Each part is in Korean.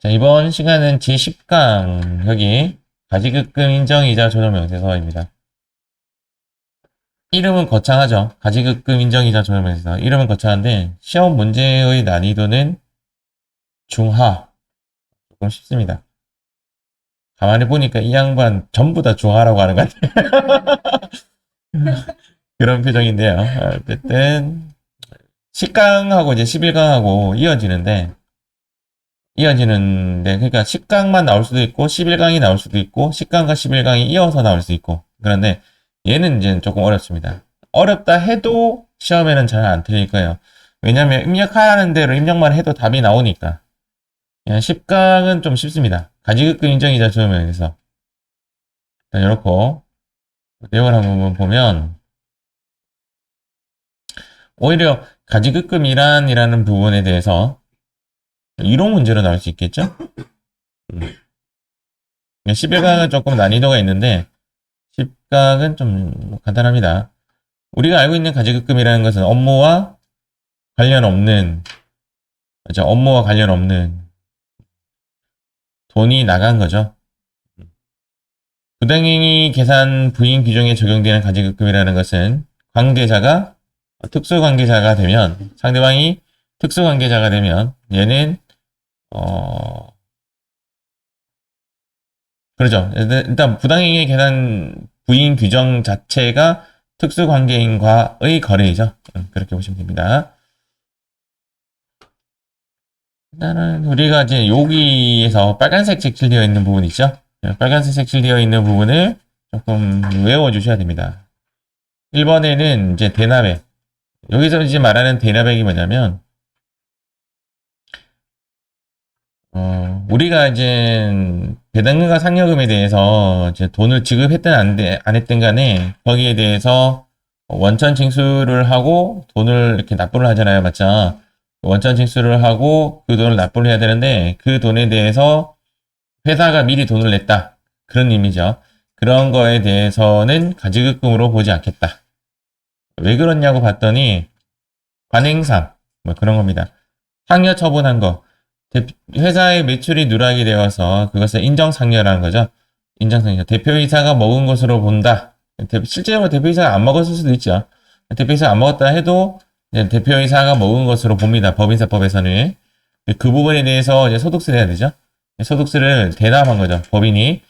자, 이번 시간은 제10강, 여기, 가지급금 인정이자 조정명세서입니다. 이름은 거창하죠. 가지급금 인정이자 조정명세서. 이름은 거창한데, 시험 문제의 난이도는 중하. 조금 쉽습니다. 가만히 보니까 이 양반 전부 다 중하라고 하는 것 같아요. 그런 표정인데요. 어쨌든, 10강하고 이제 11강하고 이어지는데, 그러니까 10강만 나올 수도 있고, 11강이 나올 수도 있고, 10강과 11강이 이어서 나올 수 있고, 그런데 얘는 이제 조금 어렵습니다. 어렵다 해도 시험에는 잘 안 틀릴 거예요. 왜냐면 입력하라는 대로 입력만 해도 답이 나오니까. 10강은 좀 쉽습니다. 가지급금 인정이자 조정명에서. 이렇게 내용을 한번 보면, 오히려 가지급금이란이라는 부분에 대해서 이론 문제로 나올 수 있겠죠? 11강은 조금 난이도가 있는데 10강은 좀 간단합니다. 우리가 알고 있는 가지급금이라는 것은 업무와 관련 없는, 그죠? 업무와 관련 없는 돈이 나간 거죠. 부당행위 계산 부인 규정에 적용되는 가지급금이라는 것은 관계자가 특수관계자가 되면, 상대방이 특수관계자가 되면 얘는 그러죠. 일단 부당행위 계산 부인 규정 자체가 특수관계인과의 거래이죠. 그렇게 보시면 됩니다. 일단은 우리가 이제 여기에서 빨간색 색칠되어 있는 부분 있죠? 빨간색 색칠되어 있는 부분을 조금 외워주셔야 됩니다. 1번에는 이제 대납액. 여기서 이제 말하는 대납액이 뭐냐면, 우리가 이제 배당금과 상여금에 대해서 이제 돈을 지급했든 안 했든 간에 거기에 대해서 원천 징수를 하고 돈을 이렇게 납부를 하잖아요. 맞죠? 원천 징수를 하고 그 돈을 납부를 해야 되는데 그 돈에 대해서 회사가 미리 돈을 냈다. 그런 의미죠. 그런 거에 대해서는 가지급금으로 보지 않겠다. 왜 그러냐고 봤더니 관행상 뭐 그런 겁니다. 상여 처분한 거. 회사의 매출이 누락이 되어서 그것을 인정상여라는 거죠. 인정상여. 대표이사가 먹은 것으로 본다. 실제로 대표이사가 안 먹었을 수도 있죠. 대표이사가 안 먹었다 해도 대표이사가 먹은 것으로 봅니다. 법인세법에서는. 그 부분에 대해서 이제 소득세를 해야 되죠. 소득세를 대납한 거죠. 법인이.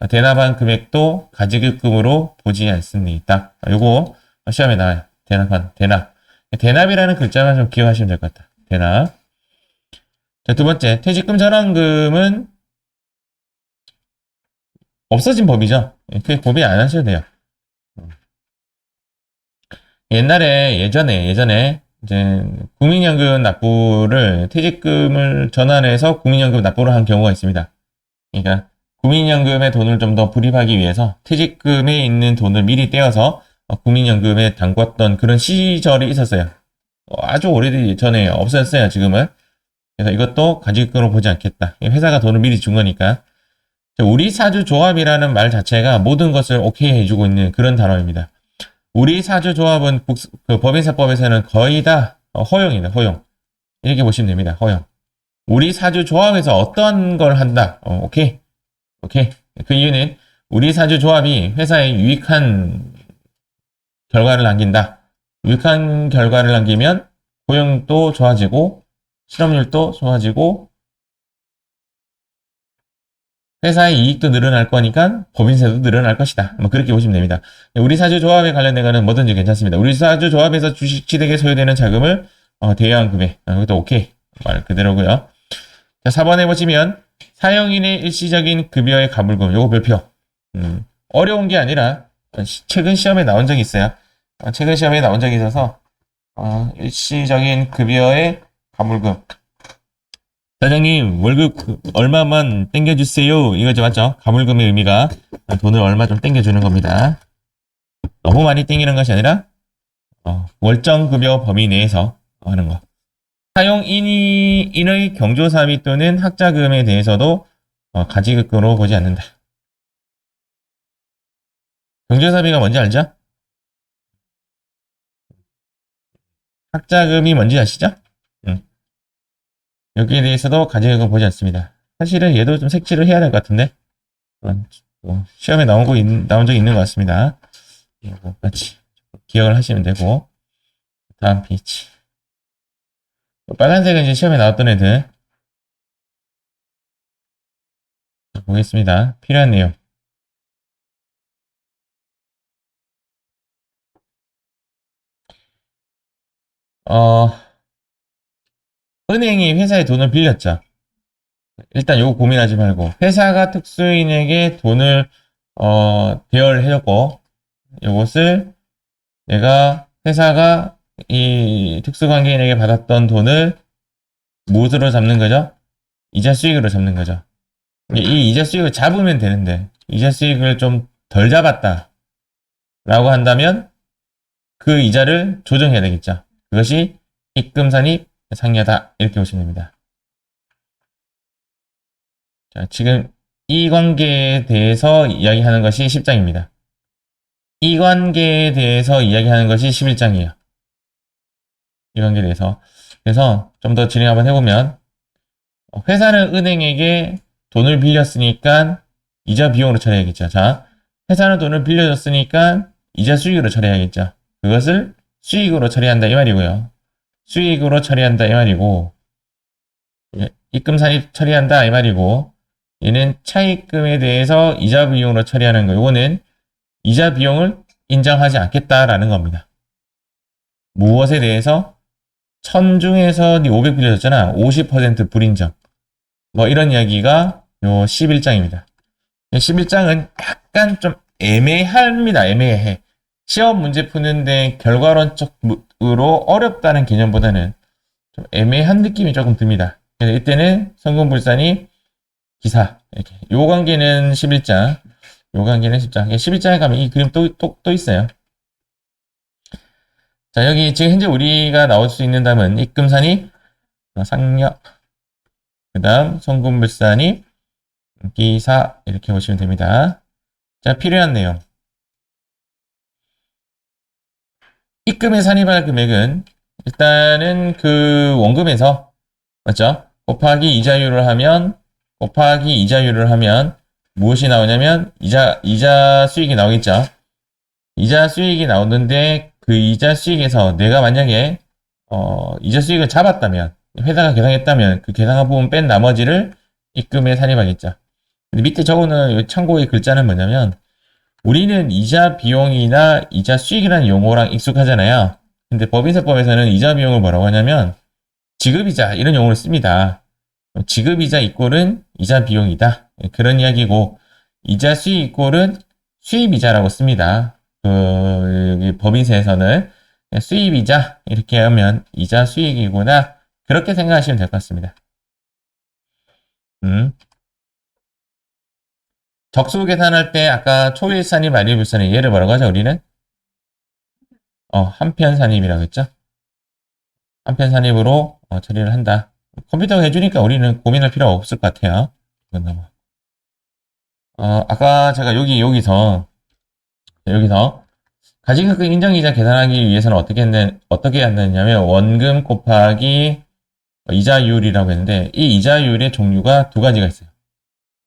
대납한 금액도 가지급금으로 보지 않습니다. 요거 시험에 나와요. 대납. 대납이라는 글자만 좀 기억하시면 될 것 같다. 대납. 자, 두 번째, 퇴직금 전환금은 없어진 법이죠. 그게 고민 안 하셔도 돼요. 예전에, 이제, 국민연금 납부를, 퇴직금을 전환해서 국민연금 납부를 한 경우가 있습니다. 그러니까, 국민연금에 돈을 좀 더 불입하기 위해서 퇴직금에 있는 돈을 미리 떼어서 국민연금에 담궜던 그런 시절이 있었어요. 아주 오래전에 없었어요, 지금은. 그래서 이것도 가지급금으로 보지 않겠다. 회사가 돈을 미리 준 거니까. 우리 사주 조합이라는 말 자체가 모든 것을 오케이 해주고 있는 그런 단어입니다. 우리 사주 조합은 그 법인세법에서는 거의 다 허용입니다. 허용. 이렇게 보시면 됩니다. 허용. 우리 사주 조합에서 어떤 걸 한다. 오케이. 오케이. 그 이유는 우리 사주 조합이 회사에 유익한 결과를 남긴다. 유익한 결과를 남기면 고용도 좋아지고 실업률도 좋아지고 회사의 이익도 늘어날 거니까 법인세도 늘어날 것이다. 뭐 그렇게 보시면 됩니다. 우리 사주 조합에 관련된 거는 뭐든지 괜찮습니다. 우리 사주 조합에서 주식 취득에 소요되는 자금을 대여한 금액. 이것도 오케이. 말 그대로고요. 자, 4번에 보시면 사용인의 일시적인 급여의 가불금. 요거 별표. 어려운 게 아니라 최근 시험에 나온 적이 있어요. 최근 시험에 나온 적이 있어서 일시적인 급여의 가불금. 사장님, 월급 얼마만 땡겨주세요. 이거죠, 맞죠? 가물금의 의미가 돈을 얼마 좀 땡겨주는 겁니다. 너무 많이 땡기는 것이 아니라, 월정급여 범위 내에서 하는 거. 사용인의 경조사비 또는 학자금에 대해서도 가지급금으로 보지 않는다. 경조사비가 뭔지 알죠? 학자금이 뭔지 아시죠? 여기에 대해서도 가지급금 보지 않습니다. 사실은 얘도 좀 색칠을 해야 될 것 같은데. 시험에 나온 적이 있는 것 같습니다. 이거 같이 기억을 하시면 되고. 다음 페이지. 빨간색은 이제 시험에 나왔던 애들. 보겠습니다. 필요한 내용. 어, 은행이 회사에 돈을 빌렸죠. 일단 요거 고민하지 말고 회사가 특수인에게 돈을 대여해줬고 요것을 내가 회사가 이 특수관계인에게 받았던 돈을 무엇으로 잡는 거죠? 이자 수익으로 잡는 거죠. 이 이자 수익을 잡으면 되는데 이자 수익을 좀 덜 잡았다 라고 한다면 그 이자를 조정해야 되겠죠. 그것이 입금산입 상여다 이렇게 보시면 됩니다. 자, 지금 이 관계에 대해서 이야기하는 것이 10장입니다. 이 관계에 대해서 이야기하는 것이 11장이에요. 이 관계에 대해서. 그래서 좀 더 진행 한번 해보면 회사는 은행에게 돈을 빌렸으니까 이자 비용으로 처리해야겠죠. 자, 회사는 돈을 빌려줬으니까 이자 수익으로 처리해야겠죠. 그것을 수익으로 처리한다 이 말이고요. 수익으로 처리한다 이 말이고 입금산입 처리한다 이 말이고 얘는 차입금에 대해서 이자 비용으로 처리하는 거. 요거는 이자 비용을 인정하지 않겠다라는 겁니다. 무엇에 대해서? 1000 중에서 네 500 빌려줬잖아. 50% 불인정. 뭐 이런 이야기가 요 11장입니다. 11장은 약간 좀 애매합니다. 애매해. 시험 문제 푸는데 결과론적으로 어렵다는 개념보다는 좀 애매한 느낌이 조금 듭니다. 그래서 이때는 성금불산이 기사 이렇게 요 관계는 11장 요 관계는 10장 11장에 가면 이 그림 또 있어요. 자 여기 지금 현재 우리가 나올 수 있는 답은 입금산이 상여 그 다음 성금불산이 기사 이렇게 보시면 됩니다. 자 필요한 내용 입금에 산입할 금액은 일단은 그 원금에서 맞죠? 곱하기 이자율을 하면 무엇이 나오냐면 이자 수익이 나오겠죠. 이자 수익이 나오는데 그 이자 수익에서 내가 만약에 이자 수익을 잡았다면 회사가 계산했다면 그 계산한 부분 뺀 나머지를 입금에 산입하겠죠. 근데 밑에 적어놓은 참고의 글자는 뭐냐면 우리는 이자 비용이나 이자 수익이라는 용어랑 익숙하잖아요. 근데 법인세법에서는 이자 비용을 뭐라고 하냐면 지급이자 이런 용어를 씁니다. 지급이자 이꼴은 이자 비용이다. 그런 이야기고 이자 수익 이꼴은 수입이자라고 씁니다. 여기 법인세에서는 수입이자 이렇게 하면 이자 수익이구나. 그렇게 생각하시면 될 것 같습니다. 적수 계산할 때 아까 초일산입, 말일불산입 얘를 뭐라고 하죠 우리는? 한편산입이라고 했죠? 한편산입으로 처리를 한다. 컴퓨터가 해주니까 우리는 고민할 필요가 없을 것 같아요. 이건 너무. 아까 제가 여기서 가지가격 인정이자 계산하기 위해서는 어떻게 한다냐면 원금 곱하기 이자율이라고 했는데 이 이자율의 종류가 두 가지가 있어요.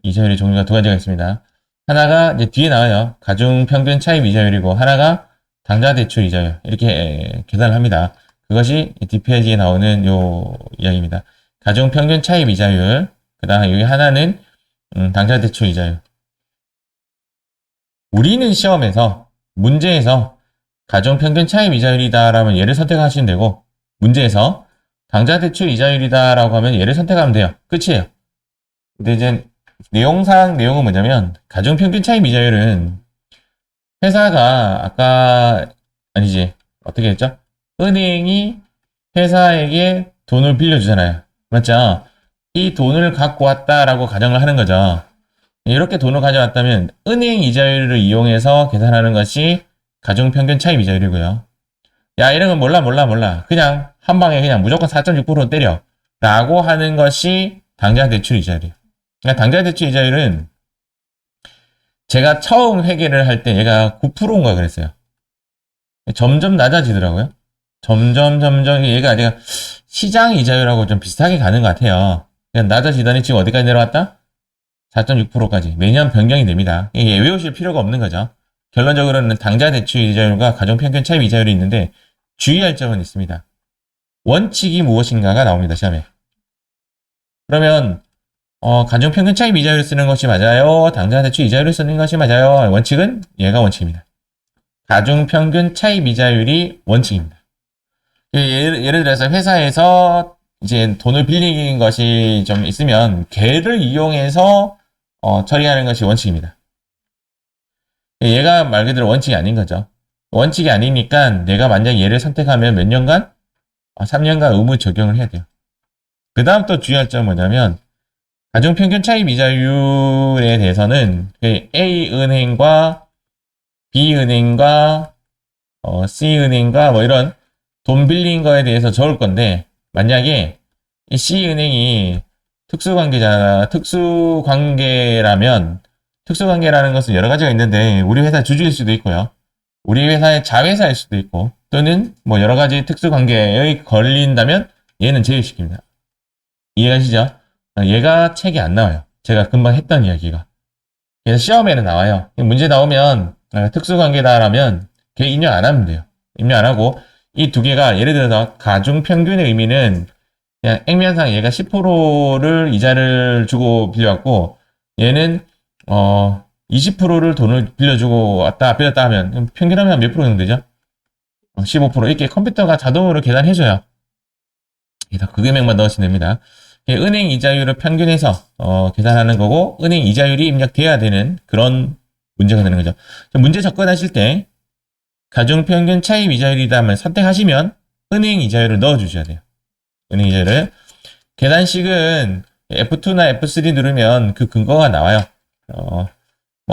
이자율의 종류가 두 가지가 있습니다. 하나가 이제 뒤에 나와요. 가중평균 차입 이자율이고 하나가 당좌 대출 이자율 이렇게 계산을 합니다. 그것이 뒷페이지에 나오는 요 이야기입니다. 가중평균 차입 이자율 그 다음 여기 하나는 당좌 대출 이자율. 우리는 시험에서 문제에서 가중평균 차입 이자율이다라면 얘를 선택하시면 되고 문제에서 당좌 대출 이자율이다라고 하면 얘를 선택하면 돼요. 끝이에요. 근데 이제 내용은 뭐냐면 가중평균 차입 이자율은 회사가 어떻게 했죠? 은행이 회사에게 돈을 빌려주잖아요. 맞죠? 이 돈을 갖고 왔다라고 가정을 하는 거죠. 이렇게 돈을 가져왔다면 은행 이자율을 이용해서 계산하는 것이 가중평균 차입 이자율이고요. 야 이런 건 몰라. 그냥 한 방에 그냥 무조건 4.6% 때려. 라고 하는 것이 당좌 대출 이자율이에요. 그러니까 당좌 대출 이자율은 제가 처음 회계를 할 때 얘가 9%인가 그랬어요. 점점 낮아지더라고요. 점점 얘가 시장 이자율하고 좀 비슷하게 가는 것 같아요. 그냥 낮아지더니 지금 어디까지 내려왔다? 4.6%까지 매년 변경이 됩니다. 이게 외우실 필요가 없는 거죠. 결론적으로는 당좌 대출 이자율과 가정평균 차입 이자율이 있는데 주의할 점은 있습니다. 원칙이 무엇인가가 나옵니다. 시험에. 그러면 가정평균 차입 이자율을 쓰는 것이 맞아요? 당좌 대출 이자율을 쓰는 것이 맞아요? 원칙은 얘가 원칙입니다. 가중평균 차입 이자율이 원칙입니다. 예를 들어서 회사에서 이제 돈을 빌린 것이 좀 있으면 걔를 이용해서 처리하는 것이 원칙입니다. 얘가 말 그대로 원칙이 아닌 거죠. 원칙이 아니니까 내가 만약 얘를 선택하면 몇 년간? 3년간 의무 적용을 해야 돼요. 그 다음 또 주의할 점은 뭐냐면 가중평균 차입 이자율에 대해서는 A은행과 B은행과 C은행과 뭐 이런 돈 빌린 거에 대해서 적을 건데 만약에 이 C은행이 특수관계라면 특수관계라는 것은 여러 가지가 있는데 우리 회사 주주일 수도 있고요. 우리 회사의 자회사일 수도 있고 또는 뭐 여러 가지 특수관계에 걸린다면 얘는 제외시킵니다. 이해가시죠? 얘가 책이 안 나와요. 제가 금방 했던 이야기가. 그래서 시험에는 나와요. 문제 나오면 특수관계다라면 걔 인용 안 하면 돼요. 인용 안 하고 이 두 개가 예를 들어서 가중평균의 의미는 그냥 액면상 얘가 10%를 이자를 주고 빌려왔고 얘는 20%를 돈을 빌려주고 왔다 빌렸다 하면 평균하면 몇 프로 정도 되죠? 15% 이렇게 컴퓨터가 자동으로 계산해줘요. 그래서 그 금액만 넣으시면 됩니다. 은행 이자율을 평균해서 계산하는 거고 은행 이자율이 입력돼야 되는 그런 문제가 되는 거죠. 문제 접근하실 때 가중평균 차입 이자율이다면 선택하시면 은행 이자율을 넣어주셔야 돼요. 은행 이자율을. 계산식은 F2나 F3 누르면 그 근거가 나와요. 뭐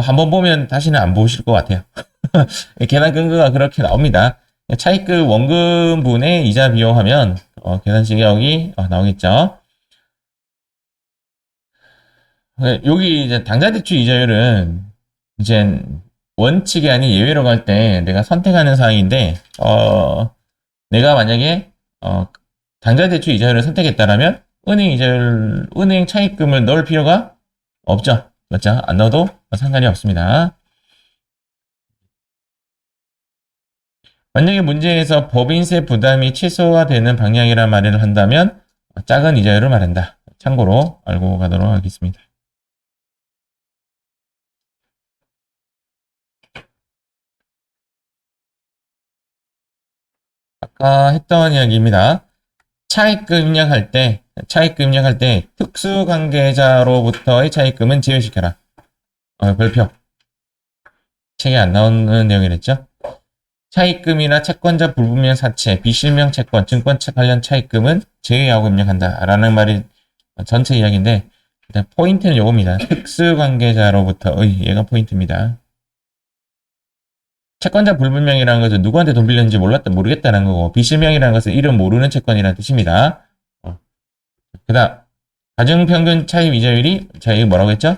한번 보면 다시는 안 보실 것 같아요. 계산 근거가 그렇게 나옵니다. 차입금 원금분의 이자 비용하면 계산식이 여기 나오겠죠. 여기 이제 당좌대출 이자율은 이제 원칙이 아닌 예외로 갈 때 내가 선택하는 사항인데 내가 만약에 당좌대출 이자율을 선택했다라면 은행 차입금을 넣을 필요가 없죠. 맞죠? 안 넣어도 상관이 없습니다. 만약에 문제에서 법인세 부담이 최소화되는 방향이란 말을 한다면 작은 이자율을 말한다. 참고로 알고 가도록 하겠습니다. 아까 했던 이야기입니다. 차입금 입력할 때 특수관계자로부터의 차입금은 제외시켜라. 별표. 책에 안 나오는 내용이랬죠? 차입금이나 채권자 불분명 사채, 비실명 채권, 증권 관련 차입금은 제외하고 입력한다. 라는 말이 전체 이야기인데 일단 포인트는 요겁니다. 특수관계자로부터의 얘가 포인트입니다. 채권자 불분명이라는 것은 누구한테 돈 빌렸는지 모르겠다는 거고 비실명이라는 것은 이름 모르는 채권이라는 뜻입니다. 그 다음 가중평균 차입 이자율이 자 이거 뭐라고 했죠?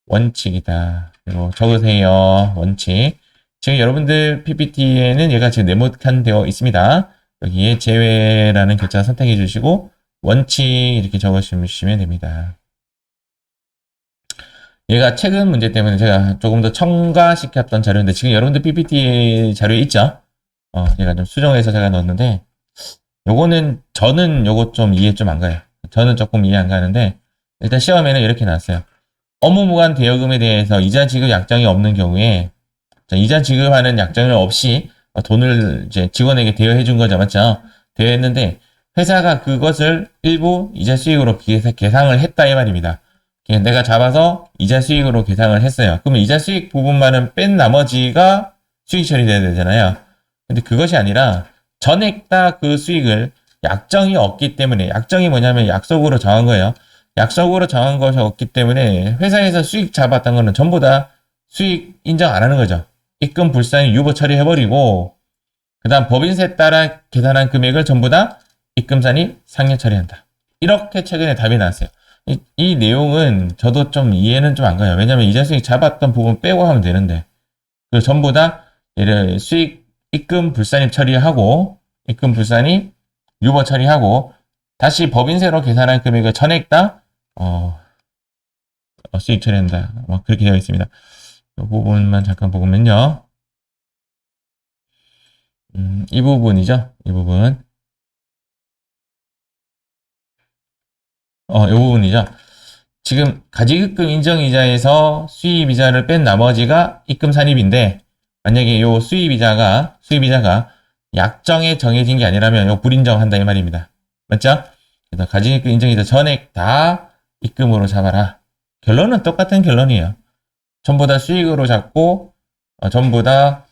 원칙이다. 그리고 적으세요. 원칙. 지금 여러분들 PPT에는 얘가 지금 네모칸 되어 있습니다. 여기에 제외라는 글자 선택해 주시고 원칙 이렇게 적으시면 됩니다. 얘가 최근 문제 때문에 제가 조금 더 첨가시켰던 자료인데 지금 여러분들 PPT 자료에 있죠? 제가 좀 수정해서 제가 넣었는데 요거는 저는 요거 좀 이해 좀 안 가요. 저는 조금 이해 안 가는데 일단 시험에는 이렇게 나왔어요. 업무무관 대여금에 대해서 이자 지급 약정이 없는 경우에 이자 지급하는 약정이 없이 돈을 이제 직원에게 대여해 준 거죠. 맞죠? 대여했는데 회사가 그것을 일부 이자 수익으로 계상을 했다 이 말입니다. 내가 잡아서 이자 수익으로 계상을 했어요. 그러면 이자 수익 부분만은 뺀 나머지가 수익 처리돼야 되잖아요. 근데 그것이 아니라 전액 다 그 수익을 약정이 없기 때문에 약정이 뭐냐면 약속으로 정한 거예요. 약속으로 정한 것이 없기 때문에 회사에서 수익 잡았던 거는 전부 다 수익 인정 안 하는 거죠. 입금 불산이 유보 처리해버리고 그 다음 법인세 따라 계산한 금액을 전부 다 입금산이 상여 처리한다. 이렇게 최근에 답이 나왔어요. 이 내용은 저도 좀 이해는 좀 안 가요. 왜냐면 이자 수익 잡았던 부분 빼고 하면 되는데 그 전부 다 얘를 수익 입금 불산입 처리하고 입금 불산입 유보 처리하고 다시 법인세로 계산한 금액을 전액 다 수익 처리한다. 그렇게 되어 있습니다. 이 부분만 잠깐 보면요. 이 부분이죠. 이 부분. 이 부분이죠. 지금 가지급금 인정이자에서 수입이자를 뺀 나머지가 입금 산입인데, 만약에 요 수입이자가 약정에 정해진 게 아니라면 요 불인정한다 이 말입니다. 맞죠? 그래서 가지급금 인정이자 전액 다 입금으로 잡아라. 결론은 똑같은 결론이에요. 전부 다 수익으로 잡고 전부 다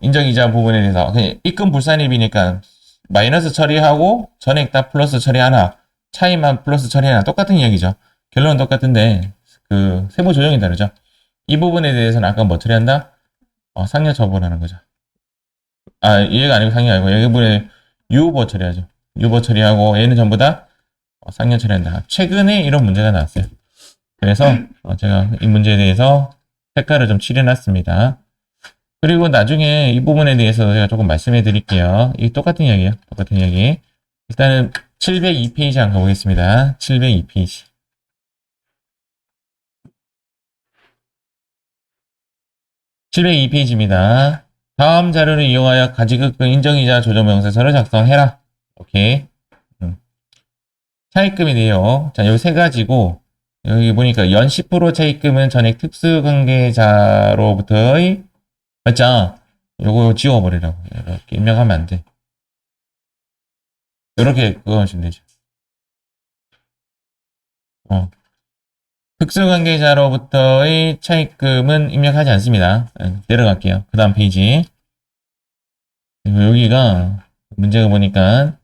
인정이자 부분에 대해서 그냥 입금 불산입이니까 마이너스 처리하고 전액 다 플러스 처리하나, 차이만 플러스 처리하나, 똑같은 이야기죠. 결론은 똑같은데 그 세부 조정이 다르죠. 이 부분에 대해서는 아까 뭐 처리한다? 상여 처분하는 거죠. 얘가 아니고 상여 아니고 여기 부분에 유보 처리하죠. 유보 처리하고 얘는 전부 다 상여 처리한다. 최근에 이런 문제가 나왔어요. 그래서 제가 이 문제에 대해서 색깔을 좀 칠해놨습니다. 그리고 나중에 이 부분에 대해서 제가 조금 말씀해 드릴게요. 이 똑같은 이야기예요. 똑같은 이야기. 일단은 702페이지 한번 가보겠습니다. 702페이지. 702페이지입니다. 다음 자료를 이용하여 가지급금 인정이자 조정명세서를 작성해라. 오케이. 차입금의 내용. 자, 여기 세 가지고, 여기 보니까 연 10% 차입금은 전액 특수관계자로부터의, 맞죠? 요거 지워버리라고. 이렇게 입력하면 안 돼. 이렇게 그거 하시면 되죠. 특수관계자로부터의 차입금은 입력하지 않습니다. 내려갈게요. 그 다음 페이지. 여기가 문제가 보니까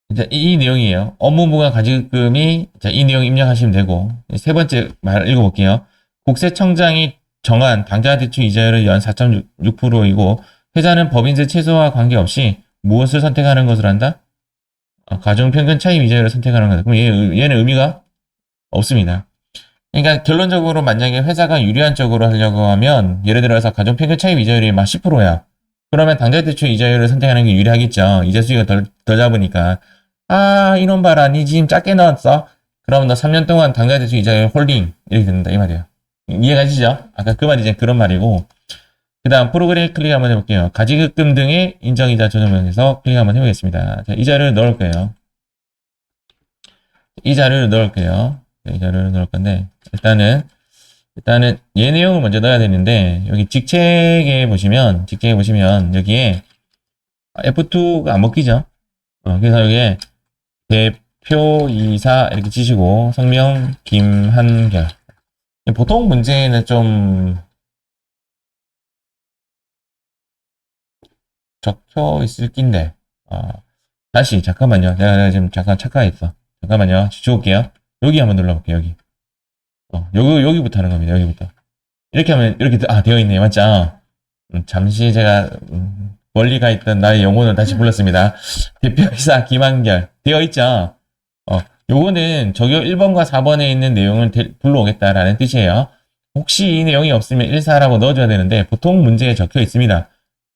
이제 이 내용이에요. 업무부가 가지급금이, 자, 이 내용 입력하시면 되고, 세 번째 말 읽어볼게요. 국세청장이 정한 당좌대출 이자율은 연 4.6%이고 회사는 법인세 최소와 관계없이 무엇을 선택하는 것을 한다? 가중평균 차입 이자율을 선택하는 거다. 그럼 얘는 의미가 없습니다. 그러니까 결론적으로 만약에 회사가 유리한 쪽으로 하려고 하면, 예를 들어서 가중평균 차입 이자율이 막 10%야. 그러면 당좌대출 이자율을 선택하는 게 유리하겠죠. 이자 수익을 더 잡으니까. 이놈 봐라. 니 지금 작게 넣었어. 그러면 너 3년 동안 당좌대출 이자율 홀딩. 이렇게 된다. 이 말이에요. 이해가시죠? 아까 그 말이 이제 그런 말이고. 그 다음 프로그램 클릭 한번 해볼게요. 가지급금 등의 인정이자 조정명에서 클릭 한번 해보겠습니다. 자, 이자를 넣을 거예요. 이자를 넣을 거예요. 이자를 넣을 건데, 일단은 얘 내용을 먼저 넣어야 되는데, 여기 직책에 보시면 여기에 F2가 안 먹히죠? 그래서 여기에 대표이사 이렇게 치시고, 성명 김한결. 보통 문제는 좀 적혀 있을 낀데, 다시, 잠깐만요. 내가 지금 잠깐 착각했어. 잠깐만요. 지워볼게요. 여기 한번 눌러볼게요, 여기. 여기부터 하는 겁니다, 여기부터. 이렇게 하면, 이렇게, 되어 있네요, 맞죠? 잠시 제가, 멀리 가 있던 나의 영혼을 다시 불렀습니다. 대표이사 김한결. 되어 있죠? 요거는 적용 1번과 4번에 있는 내용을 불러오겠다라는 뜻이에요. 혹시 이 내용이 없으면 1사라고 넣어줘야 되는데, 보통 문제에 적혀 있습니다.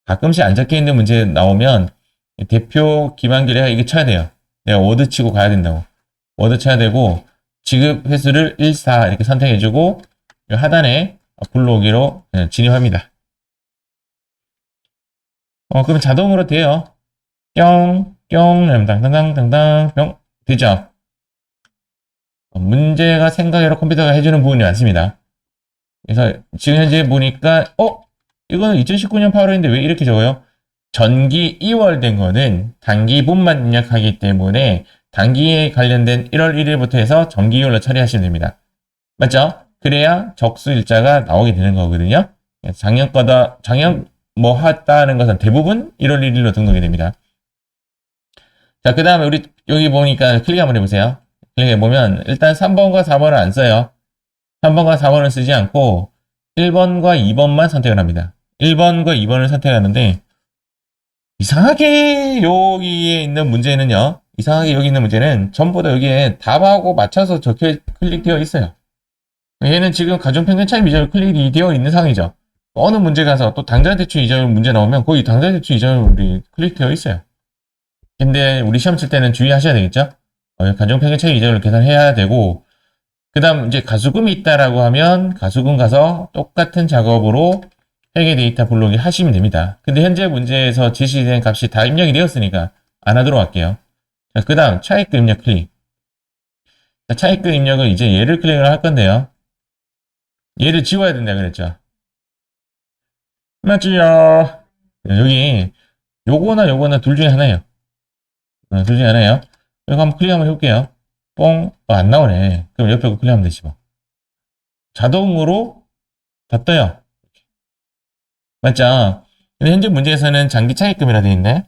가끔씩 안 적혀 있는 문제 나오면, 대표 김한결이 이게 쳐야 돼요. 내가 워드 치고 가야 된다고. 워드 쳐야 되고, 지급 횟수를 1사 이렇게 선택해주고, 하단에 불러오기로 진입합니다. 그럼 자동으로 돼요. 뿅, 당당당당, 뿅. 되죠? 문제가 생각외로 컴퓨터가 해주는 부분이 많습니다. 그래서 지금 현재 보니까, 이거는 2019년 8월인데 왜 이렇게 적어요? 전기 2월 된 거는 단기분만 입력하기 때문에 단기에 관련된 1월 1일부터 해서 정기율로 처리하시면 됩니다. 맞죠? 그래야 적수 일자가 나오게 되는 거거든요. 작년 뭐 했다는 것은 대부분 1월 1일로 등록이 됩니다. 자, 그 다음에 우리 여기 보니까 클릭 한번 해보세요. 클릭해보면 일단 3번과 4번을 안 써요. 3번과 4번을 쓰지 않고 1번과 2번만 선택을 합니다. 1번과 2번을 선택하는데 이상하게 여기 있는 문제는 전부 다 여기에 답하고 맞춰서 클릭되어 있어요. 얘는 지금 가중평균 차입 이자율 클릭이 되어 있는 상황이죠. 어느 문제 가서 또 당장 대출 이자율 문제 나오면 거의 당장 대출 이자율 우리 클릭되어 있어요. 근데 우리 시험 칠 때는 주의하셔야 되겠죠? 가정평균 차익 이자율을 계산해야 되고, 그 다음 이제 가수금이 있다라고 하면 가수금 가서 똑같은 작업으로 회계 데이터 블록이 하시면 됩니다. 근데 현재 문제에서 제시된 값이 다 입력이 되었으니까 안 하도록 할게요. 그 다음 차익금 입력 클릭. 차익금 입력을 이제 얘를 클릭을 할 건데요. 얘를 지워야 된다 그랬죠. 맞지요? 여기 요거나 요거나 둘 중에 하나예요. 둘 중에 하나예요. 이거 한번 클릭 한번 해볼게요. 뽕. 안 나오네. 그럼 옆에 거 클릭하면 되지 뭐. 자동으로 다 떠요. 맞죠? 근데 현재 문제에서는 장기 차익금이라 되어 있네.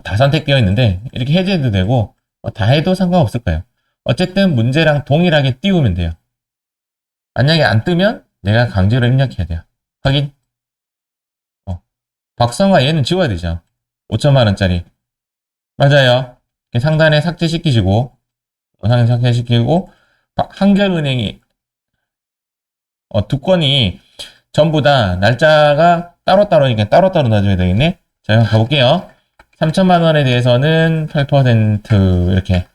다 선택되어 있는데 이렇게 해제해도 되고 다 해도 상관없을 거예요. 어쨌든 문제랑 동일하게 띄우면 돼요. 만약에 안 뜨면 내가 강제로 입력해야 돼요. 확인. 박성화 얘는 지워야 되죠. 5천만 원짜리. 맞아요. 상단에 삭제시키시고 상단에 삭제시키고 한결은행이 두 건이 전부 다 날짜가 따로따로니까 따로따로 놔줘야 되겠네. 자, 한번 가볼게요. 3천만 원에 대해서는 8% 이렇게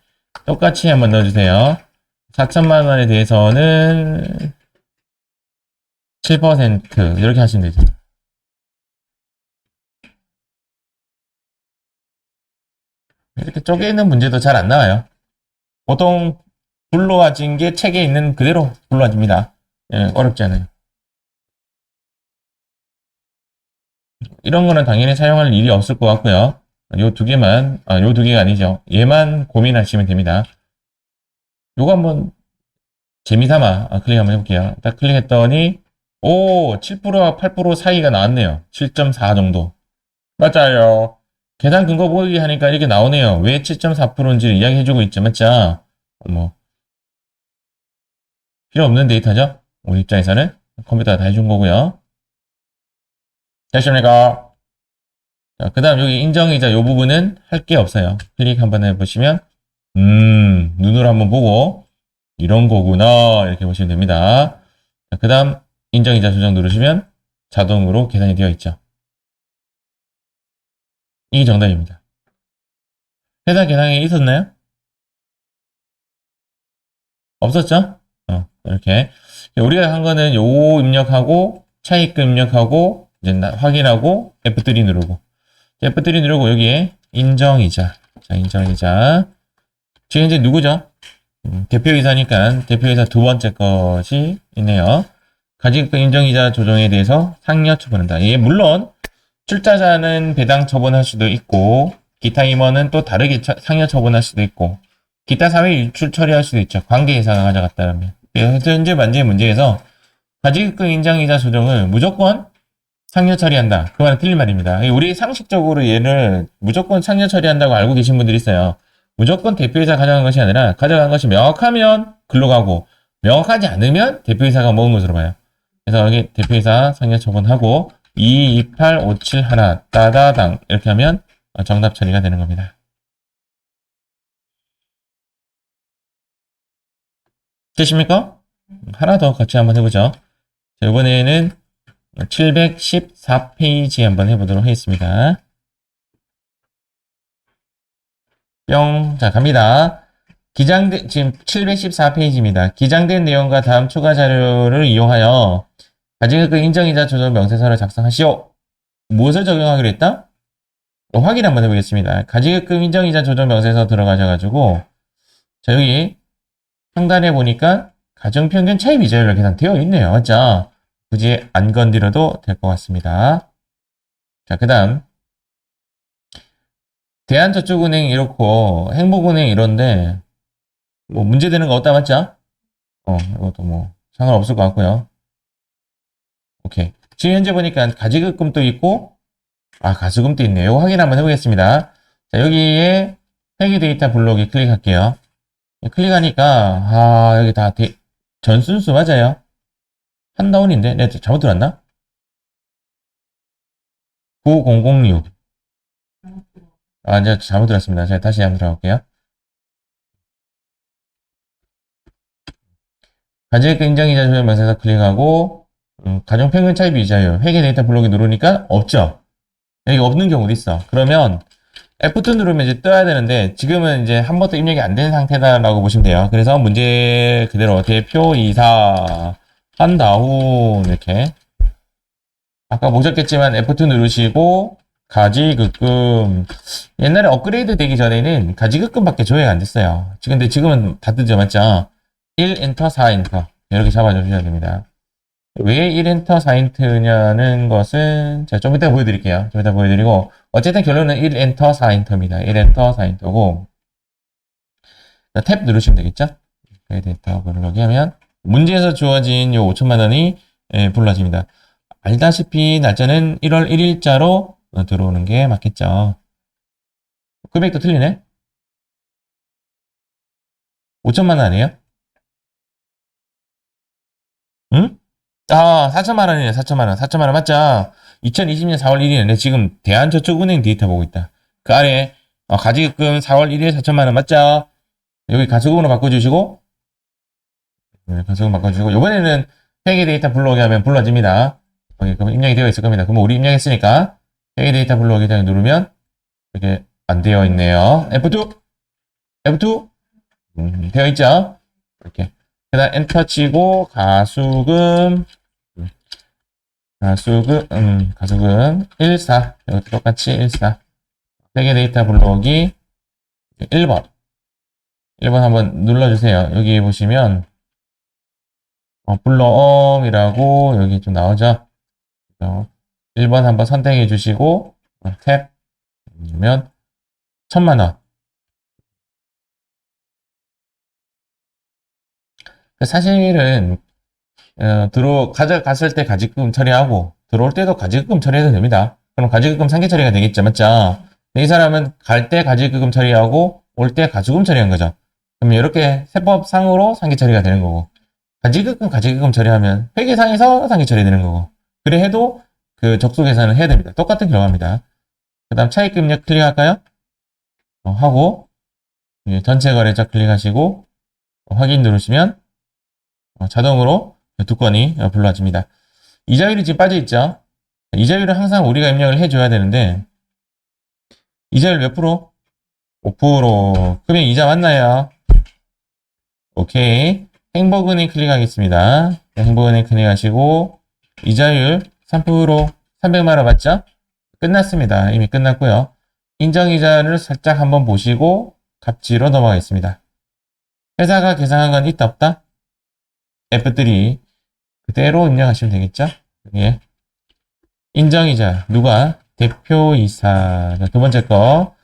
똑같이 한번 넣어주세요. 4천만 원에 대해서는 7% 이렇게 하시면 되죠. 이렇게 쪼개 있는 문제도 잘 안 나와요. 보통 불러와진 게 책에 있는 그대로 불러와집니다. 예, 어렵지 않아요. 이런 거는 당연히 사용할 일이 없을 것 같고요. 요 두 개만, 요 두 개가 아니죠. 얘만 고민하시면 됩니다. 요거 한번 재미삼아 클릭 한번 해볼게요. 딱 클릭했더니, 오, 7%와 8% 사이가 나왔네요. 7.4 정도. 맞아요. 계산 근거 보기 하니까 이렇게 나오네요. 왜 7.4%인지를 이야기해주고 있죠. 맞죠? 뭐, 필요 없는 데이터죠? 우리 입장에서는. 컴퓨터가 다 해준 거고요. 됐습니까? 자, 그 다음 여기 인정이자 요 부분은 할 게 없어요. 클릭 한번 해보시면, 눈으로 한번 보고, 이런 거구나. 이렇게 보시면 됩니다. 그 다음 인정이자 조정 누르시면 자동으로 계산이 되어 있죠. 이게 정답입니다. 회사 계산이 있었나요? 없었죠? 이렇게. 우리가 한 거는 요 입력하고, 차익금 입력하고, 이제 확인하고, F3 누르고. F3 누르고 여기에 인정이자. 자, 인정이자. 지금 이제 누구죠? 대표이사니까 대표이사 두 번째 것이 있네요. 가지급 인정이자 조정에 대해서 상여 처분한다. 예, 물론 출자자는 배당 처분할 수도 있고 기타 임원은 또 다르게 상여 처분할 수도 있고 기타 사회 유출 처리할 수도 있죠. 관계이사가 가져갔다면. 현재 만재의 문제에서 가지급 인정이자 조정을 무조건 상여 처리한다. 그 말은 틀린 말입니다. 우리 상식적으로 얘를 무조건 상여 처리한다고 알고 계신 분들이 있어요. 무조건 대표이사 가져간 것이 아니라 가져간 것이 명확하면 글로 가고 명확하지 않으면 대표이사가 먹은 것으로 봐요. 그래서 여기 대표이사 상여 처분하고 2, 2, 8, 5, 7 하나 따다당 이렇게 하면 정답 처리가 되는 겁니다. 되십니까? 하나 더 같이 한번 해보죠. 자, 이번에는 714페이지 한번 해보도록 하겠습니다. 뿅. 자, 갑니다. 지금 714페이지입니다. 기장된 내용과 다음 추가 자료를 이용하여 가지급 인정이자 조정 명세서를 작성하시오. 무엇을 적용하기로 했다? 확인 한번 해보겠습니다. 가지급 인정이자 조정 명세서 들어가셔가지고, 자, 여기 상단에 보니까 가정평균 차입 이자율로 계산되어 있네요. 맞죠? 굳이 안 건드려도 될 것 같습니다. 자, 그 다음. 대한저축은행 이렇고, 행복은행 이런데, 뭐, 문제되는 거 없다, 맞죠? 이것도 뭐, 상관없을 것 같고요. 오케이. 지금 현재 보니까 가지급금도 있고, 가수금도 있네요. 이거 확인 한번 해보겠습니다. 자, 여기에 회계 데이터 블록에 클릭할게요. 클릭하니까, 여기 다 전순수 맞아요? 한다운인데? 내가 잘못 들었나? 9006. 제가 잘못 들었습니다. 제가 다시 한번 들어갈게요. 가지급 인정이자 조정 명세서 클릭하고, 가정평균 차입 이자율, 회계 데이터 블록이 누르니까 없죠. 여기 없는 경우도 있어. 그러면 F2 누르면 이제 떠야 되는데 지금은 이제 한 번도 입력이 안 된 상태다라고 보시면 돼요. 그래서 문제 그대로 대표 이사 한다후 이렇게 아까 보셨겠지만 F2 누르시고 가지급금 옛날에 업그레이드 되기 전에는 가지급금밖에 조회가 안 됐어요. 근데 지금은 다 뜨죠, 맞죠? 1 엔터 4 엔터 이렇게 잡아주셔야 됩니다. 왜 1엔터 4엔터냐는 것은 제가 좀 이따 보여드릴게요. 좀 이따 보여드리고 어쨌든 결론은 1엔터 4엔터입니다. 1엔터 4엔터고 탭 누르시면 되겠죠? 데이터 블록이 하면 문제에서 주어진 요 5천만 원이 불러집니다. 알다시피 날짜는 1월 1일자로 들어오는 게 맞겠죠. 금액도 틀리네? 5천만 원 아니에요? 응? 아, 4천만 원이네, 4천만 원. 4천만 원 맞죠? 2020년 4월 1일인데 지금 대한저축은행 데이터 보고 있다. 그 아래 가지급금 4월 1일 4천만 원 맞죠? 여기 가수금으로 바꿔주시고 네, 가수금 바꿔주시고 이번에는 회계 데이터 불러오게 하면 불러집니다. 여기 그럼 입력이 되어 있을 겁니다. 그럼 우리 입력했으니까 회계 데이터 불러오기 전에 누르면 이렇게 안 되어 있네요. F2 F2 되어 있죠? 이렇게 그 다음 엔터 치고 가수금 14 여기 똑같이 14 회계 데이터 불러오기 1번 한번 눌러주세요. 여기 보시면 불러옴이라고 여기 좀 나오죠. 1번 한번 선택해 주시고 탭 누르면 1,000만 원. 사실은 가져갔을 때 가지금 처리하고 들어올 때도 가지금 처리해도 됩니다. 그럼 가지금 상계 처리가 되겠죠, 맞죠? 이 사람은 갈 때 가지금 처리하고 올 때 가지금 처리한 거죠. 그럼 이렇게 세법상으로 상계 처리가 되는 거고 가지금 처리하면 회계상에서 상계 처리되는 거고 그래 해도 그 적소 계산을 해야 됩니다. 똑같은 결과입니다. 그 다음 차익금액 클릭할까요? 하고 전체 거래자 클릭하시고 확인 누르시면 자동으로 두 건이 불러집니다. 이자율이 지금 빠져있죠? 이자율은 항상 우리가 입력을 해줘야 되는데 이자율 몇 프로? 5%. 그러면 이자 맞나요? 오케이. 행복은행 클릭하겠습니다. 행복은행 클릭하시고 이자율 3% 300만 원 맞죠? 끝났습니다. 이미 끝났고요. 인정이자를 살짝 한번 보시고 갑지로 넘어가겠습니다. 회사가 계산한 건 있다 없다? F3 그대로 입력하시면 되겠죠? 예. 인정이자 누가? 대표이사 두 번째 거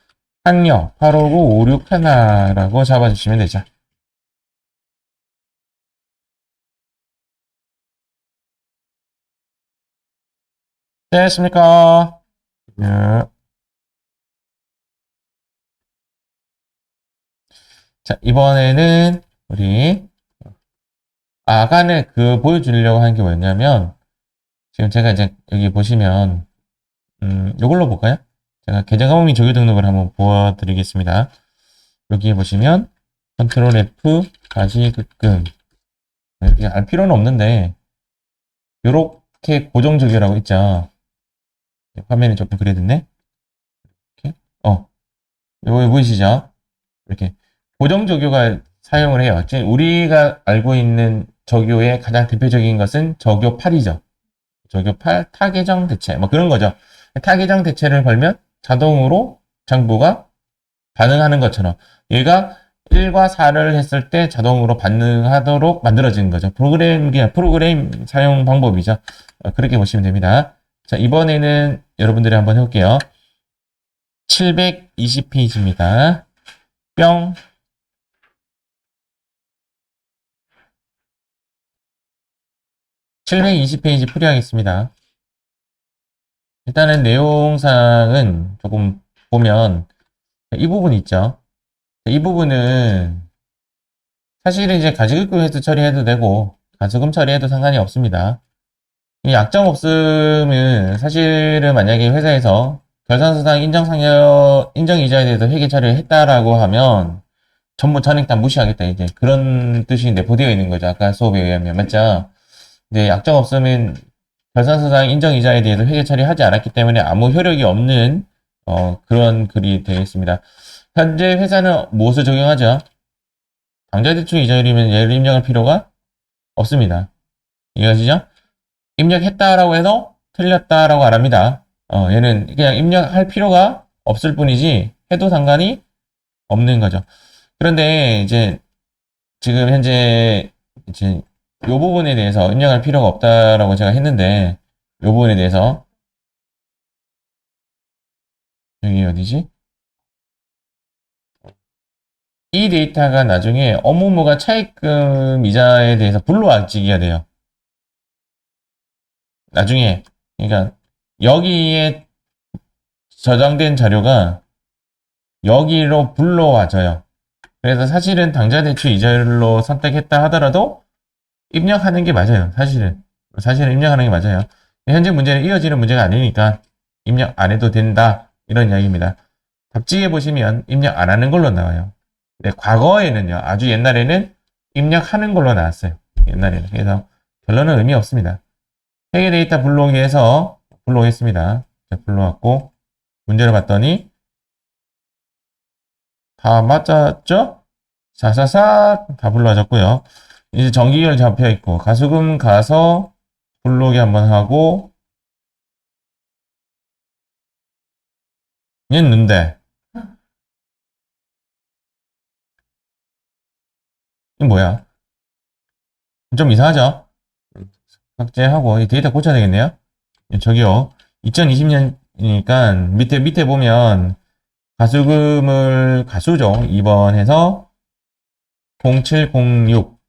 학력 859561라고 잡아주시면 되죠. 됐습니까? 예. 자, 이번에는 우리 아간을 보여주려고 하는 게 뭐냐면 지금 제가 이제 여기 보시면 이걸로 볼까요? 제가 계정가범위 조교 등록을 한번 보여드리겠습니다. 여기 보시면 컨트롤 F 가지급금 이렇게 알 필요는 없는데 이렇게 고정 조교라고 있죠. 화면이 조금 그래 됐네. 이렇게 이거 보이시죠? 이렇게 고정 조교가 사용을 해요. 우리가 알고 있는 조교의 가장 대표적인 것은 조교 8이죠. 조교 8 타계정 대체 뭐 그런 거죠. 타계정 대체를 걸면 자동으로 장부가 반응하는 것처럼 얘가 1과 4를 했을 때 자동으로 반응하도록 만들어지는 거죠. 프로그램 사용 방법이죠. 그렇게 보시면 됩니다. 자, 이번에는 여러분들이 한번 해볼게요. 720페이지입니다. 뿅. (720페이지) 풀이하겠습니다. 일단은 내용상은 조금 보면 이 부분 있죠. 이 부분은 사실은 이제 가지급금 해도 처리해도 되고 가수금 처리해도 상관이 없습니다. 이 약정 없음은 사실은 만약에 회사에서 결산서상 인정이자에 대해서 회계 처리를 했다라고 하면 전부 전액 다 무시하겠다 이제 그런 뜻이 내포되어 있는 거죠. 아까 수업에 의하면 맞죠? 근데 약정 없으면 결산서상 인정이자에 대해서 회계 처리하지 않았기 때문에 아무 효력이 없는 그런 글이 되겠습니다. 현재 회사는 무엇을 적용하죠? 당좌대출 이자율이면 얘를 입력할 필요가 없습니다. 이해가시죠? 입력했다라고 해서 틀렸다라고 안 합니다. 얘는 그냥 입력할 필요가 없을 뿐이지 해도 상관이 없는 거죠. 그런데 이제 지금 현재 이제 요 부분에 대해서 입력할 필요가 없다라고 제가 했는데 요 부분에 대해서 여기 어디지? 이 데이터가 나중에 업무무가 차입금 이자에 대해서 불로아지기가 돼요. 나중에 그러니까 여기에 저장된 자료가 여기로 불러와져요. 그래서 사실은 당좌대출 이자율로 선택했다 하더라도 입력하는 게 맞아요. 사실은 입력하는 게 맞아요. 현재 문제는 이어지는 문제가 아니니까 입력 안 해도 된다 이런 이야기입니다. 답지에 보시면 입력 안 하는 걸로 나와요. 근데 과거에는요, 아주 옛날에는 입력하는 걸로 나왔어요. 옛날에는. 그래서 결론은 의미 없습니다. 회계 데이터 불러오기에서 불러오겠습니다. 불러왔고 문제를 봤더니 다 맞았죠? 사사사 다 불러졌고요. 이제 정기결 잡혀 있고 가수금 가서 불러오기 한번 하고 했는데 이 뭐야? 좀 이상하죠? 삭제하고 이 데이터 고쳐야 되겠네요. 저기요. 2020년이니까 밑에 보면 가수금을 가수죠. 2번 해서 0706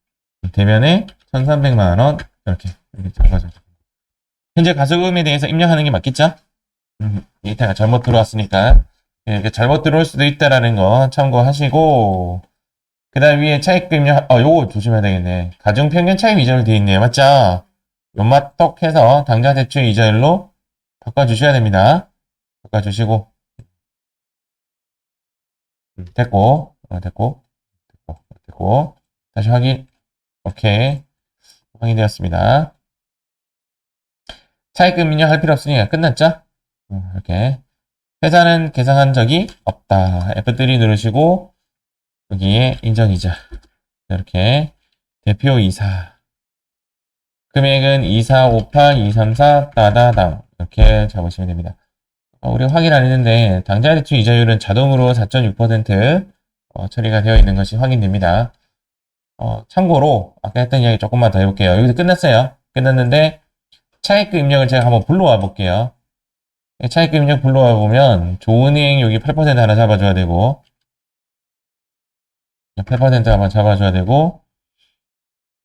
대면에 1,300만 원 이렇게 잡아줘. 현재 가수금에 대해서 입력하는 게 맞겠죠? 데이터가 잘못 들어왔으니까 이렇게 잘못 들어올 수도 있다라는 거 참고하시고 그 다음 위에 차입금 입력 요거 조심해야 되겠네. 가중평균 차입 이자율 되어 있네요. 맞죠? 요맛떡 해서 당장 대출 이자율로 바꿔주셔야 됩니다. 바꿔주시고 됐고 다시 확인. 오케이, 확인되었습니다. 차입금 입력할 필요 없으니까 끝났죠? 이렇게 회사는 계상한 적이 없다. F3 누르시고 여기에 인정이자 이렇게 대표 이사 금액은 2458, 234 따다당 이렇게 잡으시면 됩니다. 우리 확인 안 했는데 당좌대출 이자율은 자동으로 4.6% 처리가 되어 있는 것이 확인됩니다. 참고로 아까 했던 이야기 조금만 더 해볼게요. 여기서 끝났어요. 끝났는데 차입금 입력을 제가 한번 불러와 볼게요. 차입금 입력 불러와 보면 조은행 여기 8% 하나 잡아줘야 되고 8% 한번 잡아줘야 되고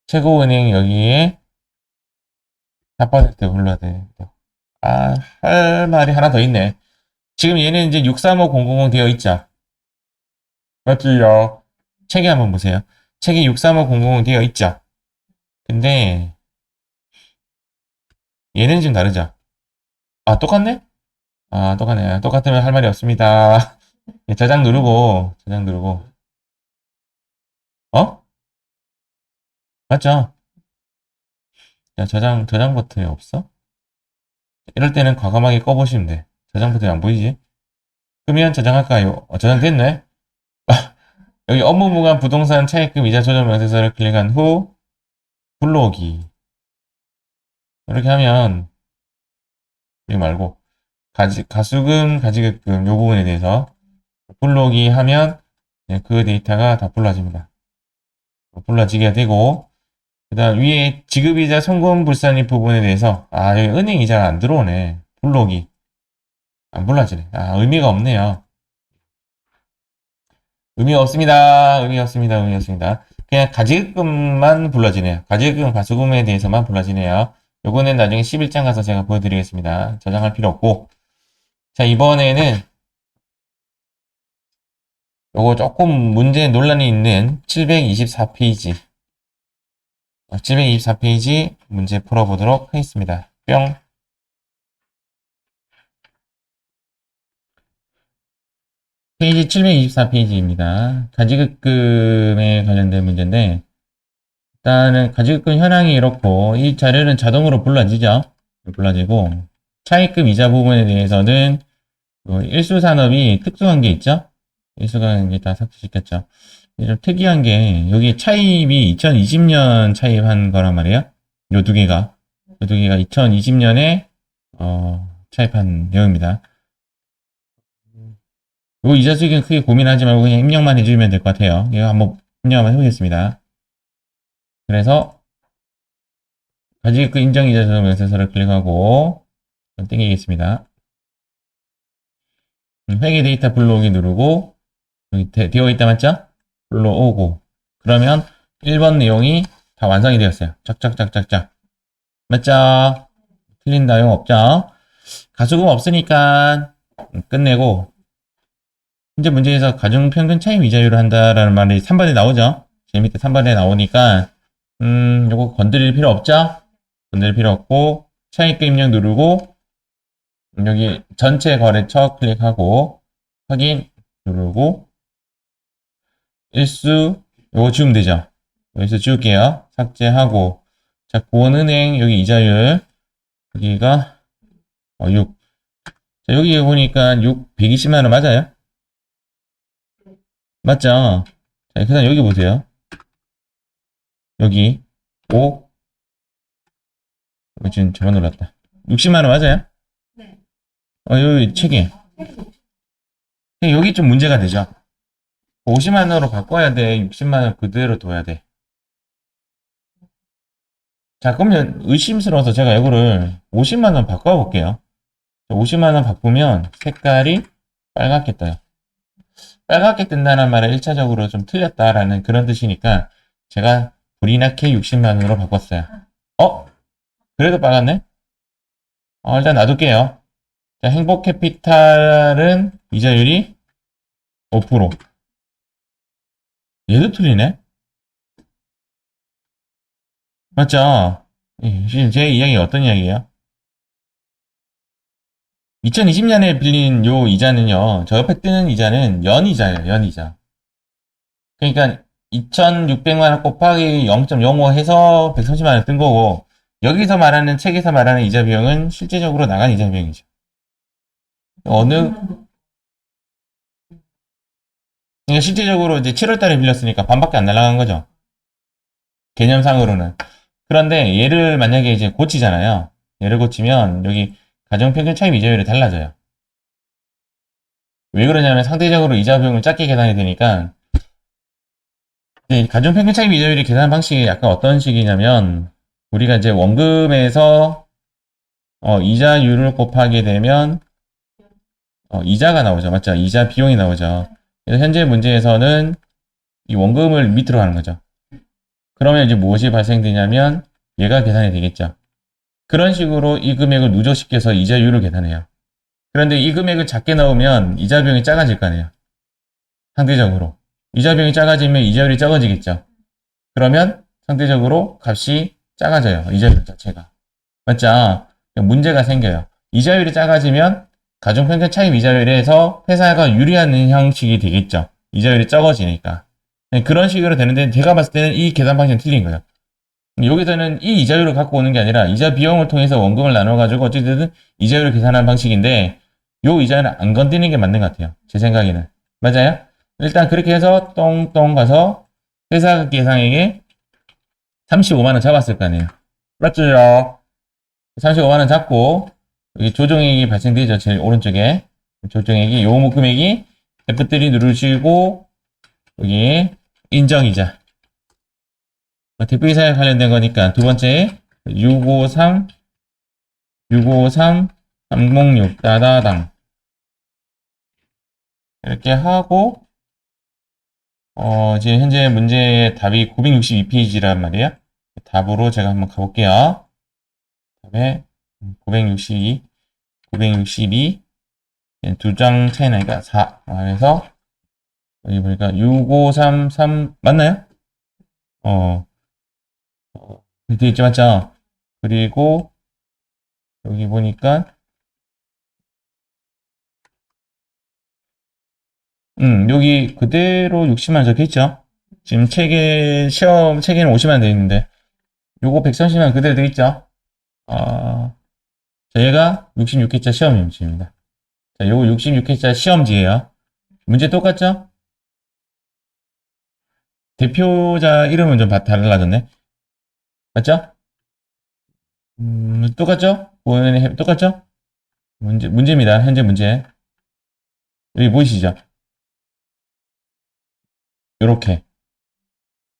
최고은행 여기에 4% 불러야 돼. 할 말이 하나 더 있네. 지금 얘는 이제 635000 되어 있죠. 맞지요? 책에 한번 보세요. 책에 635000 되어 있죠. 근데 얘는 좀 다르죠. 똑같네? 똑같네. 똑같으면 할 말이 없습니다. 예, 저장 누르고. 어? 맞죠? 야, 저장 버튼이 없어? 이럴 때는 과감하게 꺼보시면 돼. 저장 버튼이 안 보이지? 그러면 저장할까요? 저장됐네? 여기 업무무관 부동산 차입금 이자 조정 명세서를 클릭한 후 불러오기. 이렇게 하면 여기 말고 가수금, 가지급금 요 부분에 대해서 불러오기 하면 그 데이터가 다 불러집니다. 불러지게 되고 그 다음 위에 지급이자 송금불산입 부분에 대해서 여기 은행 이자가 안 들어오네. 불러오기 안 불러지네. 의미가 없네요. 의미 없습니다. 그냥 가지급금만 불러지네요. 가지급금, 가수금에 대해서만 불러지네요. 요거는 나중에 11장 가서 제가 보여드리겠습니다. 저장할 필요 없고. 자, 이번에는 요거 조금 문제 논란이 있는 724페이지. 724페이지 문제 풀어보도록 하겠습니다. 뿅. 페이지 724페이지입니다. 가지급금에 관련된 문제인데, 일단은 가지금 현황이 이렇고, 이 자료는 자동으로 불러지죠. 불러지고, 차입금 이자 부분에 대해서는 일수산업이 특수한 게 있죠? 일수가 이제 다 삭제시켰죠. 좀 특이한 게, 여기 차입이 2020년 차입한 거란 말이에요. 요 두 개가. 요 두 개가 2020년에, 차입한 내용입니다. 요 이자 수익은 크게 고민하지 말고 그냥 입력만 해주면 될 것 같아요. 이거 한번 입력 한번 해보겠습니다. 그래서, 가지급 인정 이자 조정 명세서를 클릭하고, 땡기겠습니다. 회계 데이터 불러오기 누르고, 여기 되어 있다 맞죠? 불러오고. 그러면 1번 내용이 다 완성이 되었어요. 짝짝짝짝짝. 맞죠? 틀린 내용 없죠? 가수금 없으니까 끝내고, 현재 문제에서 가중평균 차입 이자율을 한다라는 말이 3번에 나오죠? 제일 밑에 3번에 나오니까, 요거 건드릴 필요 없죠? 건드릴 필요 없고, 차입금 입력 누르고, 여기 전체 거래처 클릭하고, 확인 누르고, 일수, 요거 지우면 되죠? 여기서 지울게요. 삭제하고, 자, 고원은행, 여기 이자율, 여기가, 6. 자, 여기 보니까 120만원 맞아요? 맞죠? 자, 그 다음 여기 보세요. 여기, 5, 지금 잘못 눌렀다. 60만원 맞아요? 네. 여기 책임. 여기 좀 문제가 되죠? 50만원으로 바꿔야 돼? 60만원 그대로 둬야 돼? 자, 그러면 의심스러워서 제가 이거를 50만원 바꿔볼게요. 50만원 바꾸면 색깔이 빨갛게 떠요. 빨갛게 뜬다는 말은 1차적으로 좀 틀렸다라는 그런 뜻이니까 제가 불이 나게 60만원으로 바꿨어요. 그래도 빨갛네? 일단 놔둘게요. 자, 행복캐피탈은 이자율이 5%. 얘도 틀리네? 맞죠? 지금 제 이야기가 어떤 이야기예요? 2020년에 빌린 요 이자는요, 저 옆에 뜨는 이자는 연이자예요, 연이자. 그러니까 2,600만원 곱하기 0.05 해서 130만원 뜬 거고, 여기서 말하는, 책에서 말하는 이자 비용은 실제적으로 나간 이자 비용이죠. 어느, 그러니까 실제적으로 이제 7월달에 빌렸으니까 반밖에 안 날라간 거죠. 개념상으로는. 그런데 얘를 만약에 이제 고치잖아요. 얘를 고치면 여기 가정평균 차입 이자율이 달라져요. 왜 그러냐면 상대적으로 이자 비용을 작게 계산이 되니까 가정평균 차입 이자율이 계산 방식이 약간 어떤 식이냐면 우리가 이제 원금에서 이자율을 곱하게 되면 이자가 나오죠. 맞죠? 이자 비용이 나오죠. 그래서 현재 문제에서는 이 원금을 밑으로 하는 거죠. 그러면 이제 무엇이 발생되냐면 얘가 계산이 되겠죠. 그런 식으로 이 금액을 누적시켜서 이자율을 계산해요. 그런데 이 금액을 작게 넣으면 이자 비용이 작아질 거 아니에요. 상대적으로. 이자 비용이 작아지면 이자율이 적어지겠죠. 그러면 상대적으로 값이 작아져요. 이자율 자체가. 맞죠? 문제가 생겨요. 이자율이 작아지면 가중평균 차입 이자율에서 회사가 유리한 형식이 되겠죠. 이자율이 적어지니까. 그런 식으로 되는데 제가 봤을 때는 이 계산 방식은 틀린 거예요. 여기서는 이 이자율을 갖고 오는 게 아니라 이자 비용을 통해서 원금을 나눠가지고 어쨌든 이자율을 계산하는 방식인데 요 이자는 안 건드리는 게 맞는 것 같아요. 제 생각에는. 맞아요? 일단 그렇게 해서 똥똥 가서 회사 계상에게 35만원 잡았을 거 아니에요. 맞죠? 35만원 잡고 여기 조정액이 발생되죠. 제일 오른쪽에. 조정액이 요 금액이 F3 누르시고 여기 인정이자 대표이사에 관련된 거니까 두 번째 653 306 따다당 이렇게 하고 지금 현재 문제의 답이 962페이지란 말이에요. 답으로 제가 한번 가볼게요. 답에 962 두 장 차이 나니까 4 그래서 여기 보니까 6533 맞나요? 되어 있죠, 맞죠? 그리고 여기 보니까 여기 그대로 60만 적혀 있죠? 지금 시험 책에는 50만 돼 있는데, 요거 130만 그대로 돼 있죠? 자, 얘가 66회차 시험 문제입니다. 자, 요거 66회차 시험지예요. 문제 똑같죠? 대표자 이름은 좀 달라졌네. 맞죠? 똑같죠? 똑같죠? 문제입니다. 현재 문제. 여기 보이시죠? 요렇게.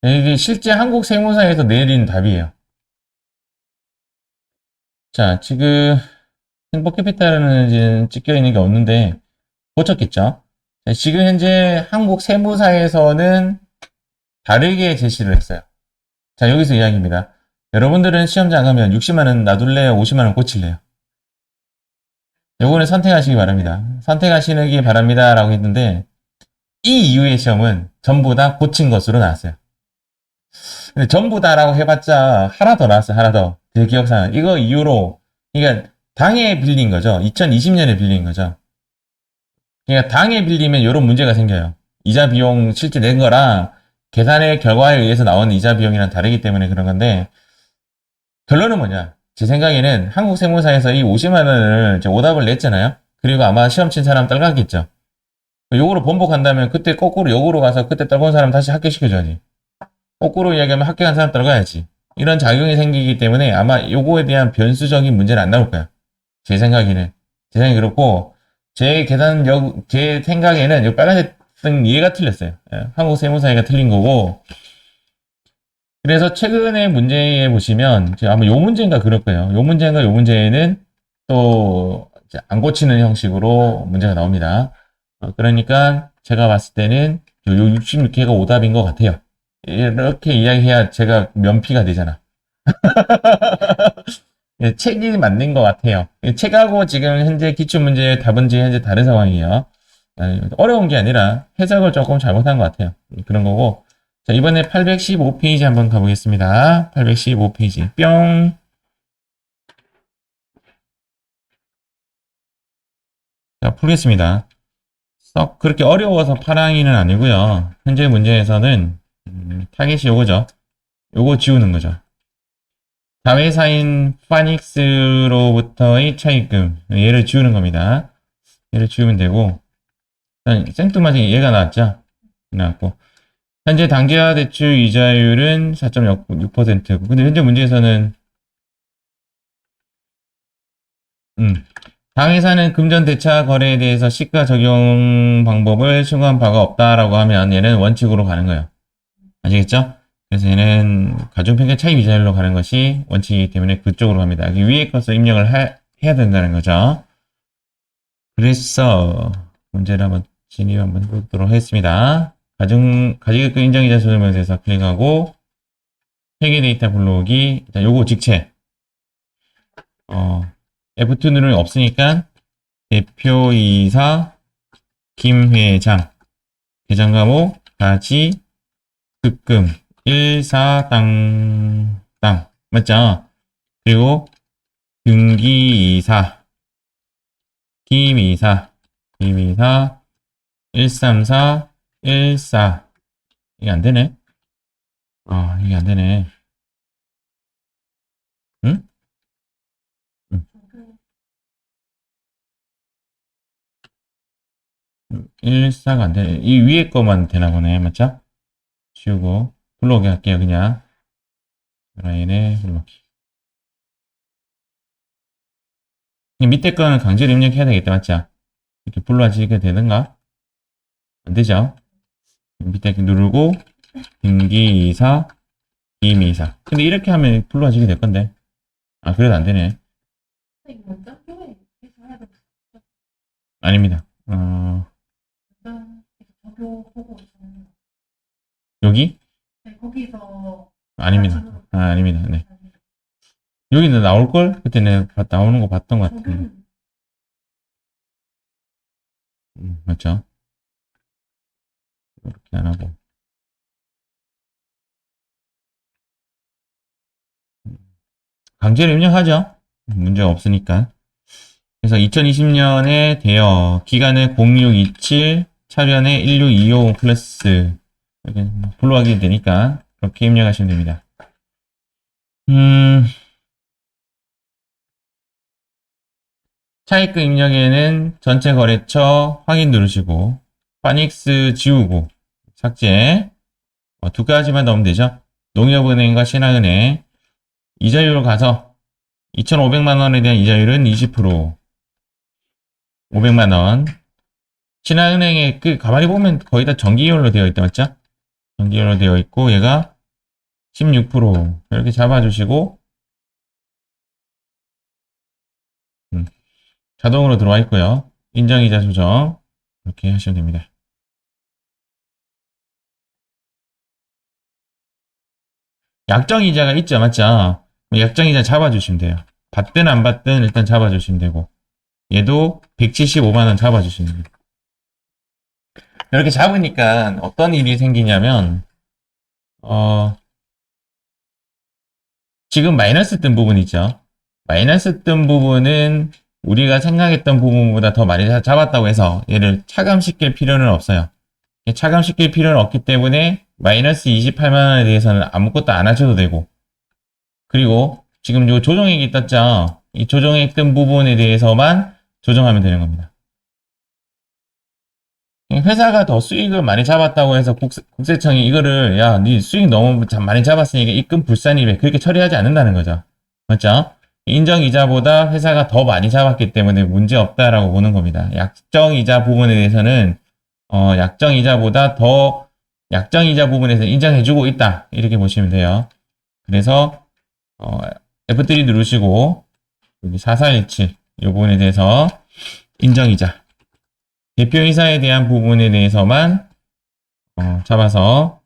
이게 실제 한국 세무사에서 내린 답이에요. 자, 지금 행복캐피탈은 이제 찍혀 있는 게 없는데, 고쳤겠죠? 자, 지금 현재 한국 세무사에서는 다르게 제시를 했어요. 자, 여기서 이야기입니다. 여러분들은 시험장 가면 60만원 놔둘래요? 50만원 고칠래요? 요거는 선택하시기 바랍니다. 선택하시기 바랍니다. 라고 했는데, 이 이후의 시험은 전부 다 고친 것으로 나왔어요. 근데 전부 다라고 해봤자 하나 더 나왔어요. 하나 더. 제 기억상. 이거 이후로, 그러니까 당에 빌린 거죠. 2020년에 빌린 거죠. 그러니까 당에 빌리면 이런 문제가 생겨요. 이자 비용 실제 낸 거랑 계산의 결과에 의해서 나오는 이자 비용이랑 다르기 때문에 그런 건데, 결론은 뭐냐? 제 생각에는 한국 세무사에서 이 50만 원을 오답을 냈잖아요. 그리고 아마 시험 친 사람 떨갔겠죠. 요거로 번복한다면 그때 거꾸로 역으로 가서 그때 떨군 사람 다시 합격시켜줘야지. 거꾸로 이야기하면 합격한 사람 떨가야지. 이런 작용이 생기기 때문에 아마 요거에 대한 변수적인 문제는 안 나올 거야. 제 생각에는. 제 생각이 그렇고, 제 생각에는 이 빨간색 쓴 얘가 틀렸어요. 예, 한국 세무사회가 틀린 거고, 그래서 최근에 문제에 보시면 아마 요 문제인가 그럴 거예요. 요 문제인가 요 문제에는 또 안 고치는 형식으로 문제가 나옵니다. 그러니까 제가 봤을 때는 요 66회가 오답인 것 같아요. 이렇게 이야기해야 제가 면피가 되잖아. 예, 책이 맞는 것 같아요. 책하고 지금 현재 기출문제 답은지 현재 다른 상황이에요. 어려운 게 아니라 해석을 조금 잘못한 것 같아요. 그런 거고. 자, 이번에 815페이지 한번 가보겠습니다. 815페이지. 뿅. 자, 풀겠습니다. 썩 그렇게 어려워서 파랑이는 아니고요. 현재 문제에서는 타겟이 요거죠. 요거 지우는 거죠. 자회사인 파닉스로부터의 차입금. 얘를 지우는 겁니다. 얘를 지우면 되고, 일단 생뚱맞게 얘가 나왔죠? 나왔고, 현재 당기화 대출 이자율은 4.6%고, 근데 현재 문제에서는, 당회사는 금전 대차 거래에 대해서 시가 적용 방법을 추구한 바가 없다라고 하면 얘는 원칙으로 가는 거예요. 아시겠죠? 그래서 얘는 가중평균 차입 이자율로 가는 것이 원칙이기 때문에 그쪽으로 갑니다. 위에 것을 입력을 해야 된다는 거죠. 그래서 문제를 한번 진입 한번 해보도록 하겠습니다. 가지급금 인정이자 조정명세서 클릭하고 회계 데이터 불러오기. 일단 요거 직체. F2 누르면 없으니까 대표이사 김 회장 계정 과목 가지 급금 14땅 맞죠? 그리고 등기이사 김이사 134 14 이게 안 되네. 이게 안 되네. 응? 응. 14가 안 되네. 이 위에 거만 되나 보네. 맞죠? 지우고 불러오게 할게요. 그냥 라인에 불러오기. 밑에 거는 강제로 입력해야 되겠다. 맞죠? 이렇게 불러지게 되는가? 안 되죠? 밑에 이렇게 누르고 등기이사 김이사. 근데 이렇게 하면 불러지게 될 건데. 그래도 안 되네. 아닙니다. 여기? 아닙니다. 아닙니다. 네. 여기는 나올걸? 그때 내가 나오는 거 봤던 것 같은데. 맞죠? 이렇게 안 하고. 강제로 입력하죠? 문제가 없으니까. 그래서 2020년에 대여, 기간은 0627, 차변에 16250 플러스, 이렇게 뭐 불러가게 되니까 그렇게 입력하시면 됩니다. 음, 차입금 입력에는 전체 거래처 확인 누르시고 파닉스 지우고 삭제 두 가지만 넣으면 되죠. 농협은행과 신한은행 이자율로 가서 2,500만 원에 대한 이자율은 20%, 500만 원. 신한은행에 그 가만히 보면 거의 다 정기율로 되어 있다 맞죠? 정기율로 되어 있고 얘가 16% 이렇게 잡아주시고 자동으로 들어와 있고요. 인정이자 조정 이렇게 하시면 됩니다. 약정이자가 있죠 맞죠? 약정이자 잡아주시면 돼요. 받든 안 받든 일단 잡아주시면 되고 얘도 175만 원 잡아주시면 됩니다. 이렇게 잡으니까 어떤 일이 생기냐면 지금 마이너스 뜬 부분 있죠. 마이너스 뜬 부분은 우리가 생각했던 부분보다 더 많이 잡았다고 해서 얘를 차감시킬 필요는 없어요. 차감시킬 필요는 없기 때문에 마이너스 28만 원에 대해서는 아무것도 안 하셔도 되고 그리고 지금 요 조정액이 떴죠. 이 조정액 뜬 부분에 대해서만 조정하면 되는 겁니다. 회사가 더 수익을 많이 잡았다고 해서 국세청이 이거를 야, 네 수익 너무 많이 잡았으니까 입금 불산입에 그렇게 처리하지 않는다는 거죠. 맞죠? 인정이자보다 회사가 더 많이 잡았기 때문에 문제 없다라고 보는 겁니다. 약정이자 부분에 대해서는 약정이자보다 더 약정이자 부분에서 인정해주고 있다 이렇게 보시면 돼요. 그래서 F3 누르시고 여기 4417 이 부분에 대해서 인정이자 대표이사에 대한 부분에 대해서만 잡아서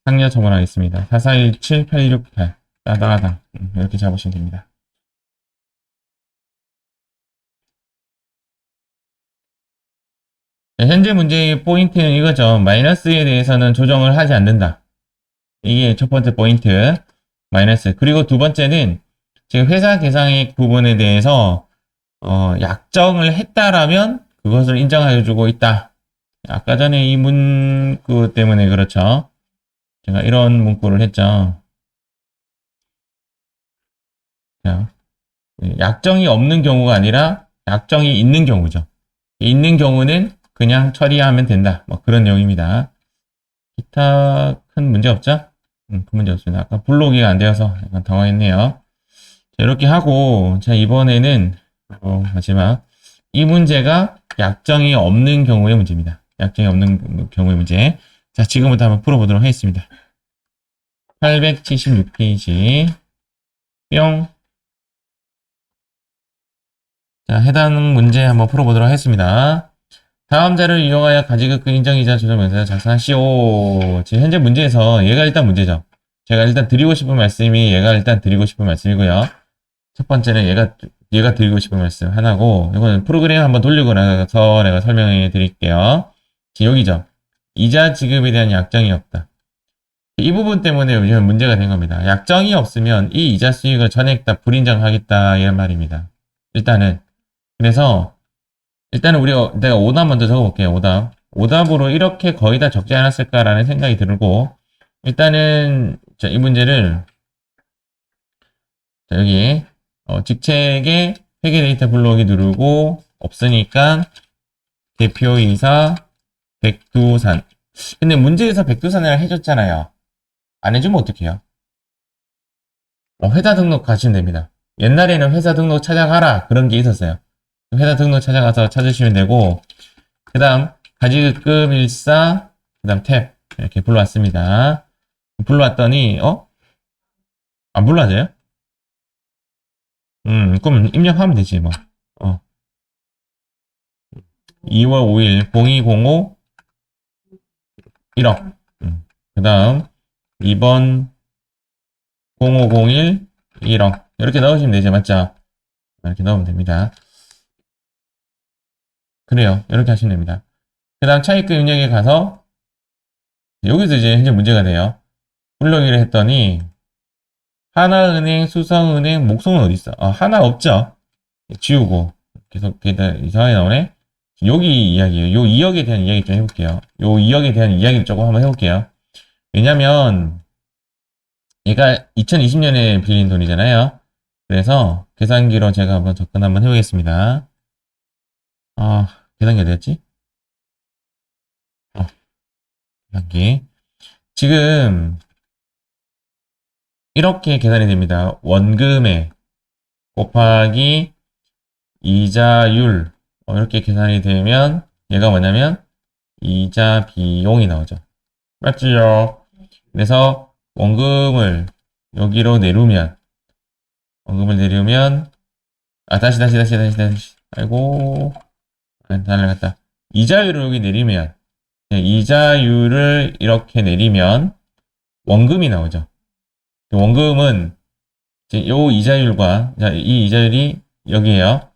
상여 처분하겠습니다. 4417868 따다당 이렇게 잡으시면 됩니다. 현재 문제의 포인트는 이거죠. 마이너스에 대해서는 조정을 하지 않는다. 이게 첫 번째 포인트. 마이너스. 그리고 두 번째는 지금 회사 계상액 부분에 대해서 약정을 했다라면 그것을 인정해주고 있다. 아까 전에 이 문구 때문에 그렇죠. 제가 이런 문구를 했죠. 자, 약정이 없는 경우가 아니라 약정이 있는 경우죠. 있는 경우는 그냥 처리하면 된다. 뭐 그런 내용입니다. 기타 큰 문제 없죠? 큰 문제 없습니다. 아까 블록이 안 되어서 약간 당황했네요. 자, 이렇게 하고, 자, 이번에는 마지막. 이 문제가 약정이 없는 경우의 문제입니다. 약정이 없는 경우의 문제. 자, 지금부터 한번 풀어보도록 하겠습니다. 876페이지. 뿅. 자, 해당 문제 한번 풀어보도록 하겠습니다. 다음 자를 이용하여 가지급금 인정이자 조정명세서 작성하시오. 지금 현재 문제에서 얘가 일단 문제죠. 제가 일단 드리고 싶은 말씀이 얘가 일단 드리고 싶은 말씀이고요. 첫 번째는 얘가 드리고 싶은 말씀 하나고 이거는 프로그램 한번 돌리고 나서 내가 설명해 드릴게요. 여기죠. 이자 지급에 대한 약정이 없다. 이 부분 때문에 요즘 문제가 된 겁니다. 약정이 없으면 이 이자 수익을 전액 다 불인정하겠다 이런 말입니다. 일단은 그래서 일단은 내가 오답 먼저 적어볼게요. 오답으로 이렇게 거의 다 적지 않았을까라는 생각이 들고 일단은 이 문제를 여기 직책에 회계 데이터 불러오기 누르고 없으니까 대표이사 백두산. 근데 문제에서 백두산이라 해줬잖아요. 안 해주면 어떡해요? 회사 등록 가시면 됩니다. 옛날에는 회사 등록 찾아가라 그런 게 있었어요. 회사 등록 찾아가서 찾으시면 되고 그 다음 가지급금 일사 그 다음 탭 이렇게 불러왔습니다. 불러왔더니 안 불러져요? 그럼 입력하면 되지 뭐. 2월 5일 0205 1억. 그 다음 2번 0501 1억. 이렇게 넣으시면 되죠. 맞죠? 이렇게 넣으면 됩니다. 그래요. 이렇게 하시면 됩니다. 그 다음 차입금 입력에 가서 여기서 이제 현재 문제가 돼요. 불러기를 했더니 하나은행, 수성은행, 목송은 어디 있어? 하나 없죠? 지우고 계속 이상하게 나오네. 여기 이야기예요. 요 2억에 대한 이야기 좀 해볼게요. 요 2억에 대한 이야기를 조금 한번 해볼게요. 왜냐면 얘가 2020년에 빌린 돈이잖아요. 그래서 계산기로 제가 한번 접근 한번 해보겠습니다. 계산기 어디였지? 계산기. 지금 이렇게 계산이 됩니다. 원금액 곱하기 이자율 이렇게 계산이 되면 얘가 뭐냐면 이자 비용이 나오죠. 맞지요? 그래서 원금을 여기로 내려면 다시 아이고 다 날라갔다. 이자율을 여기 내리면 이자율을 이렇게 내리면 원금이 나오죠. 원금은 이제 요 이자율과 이 이자율이 여기에요.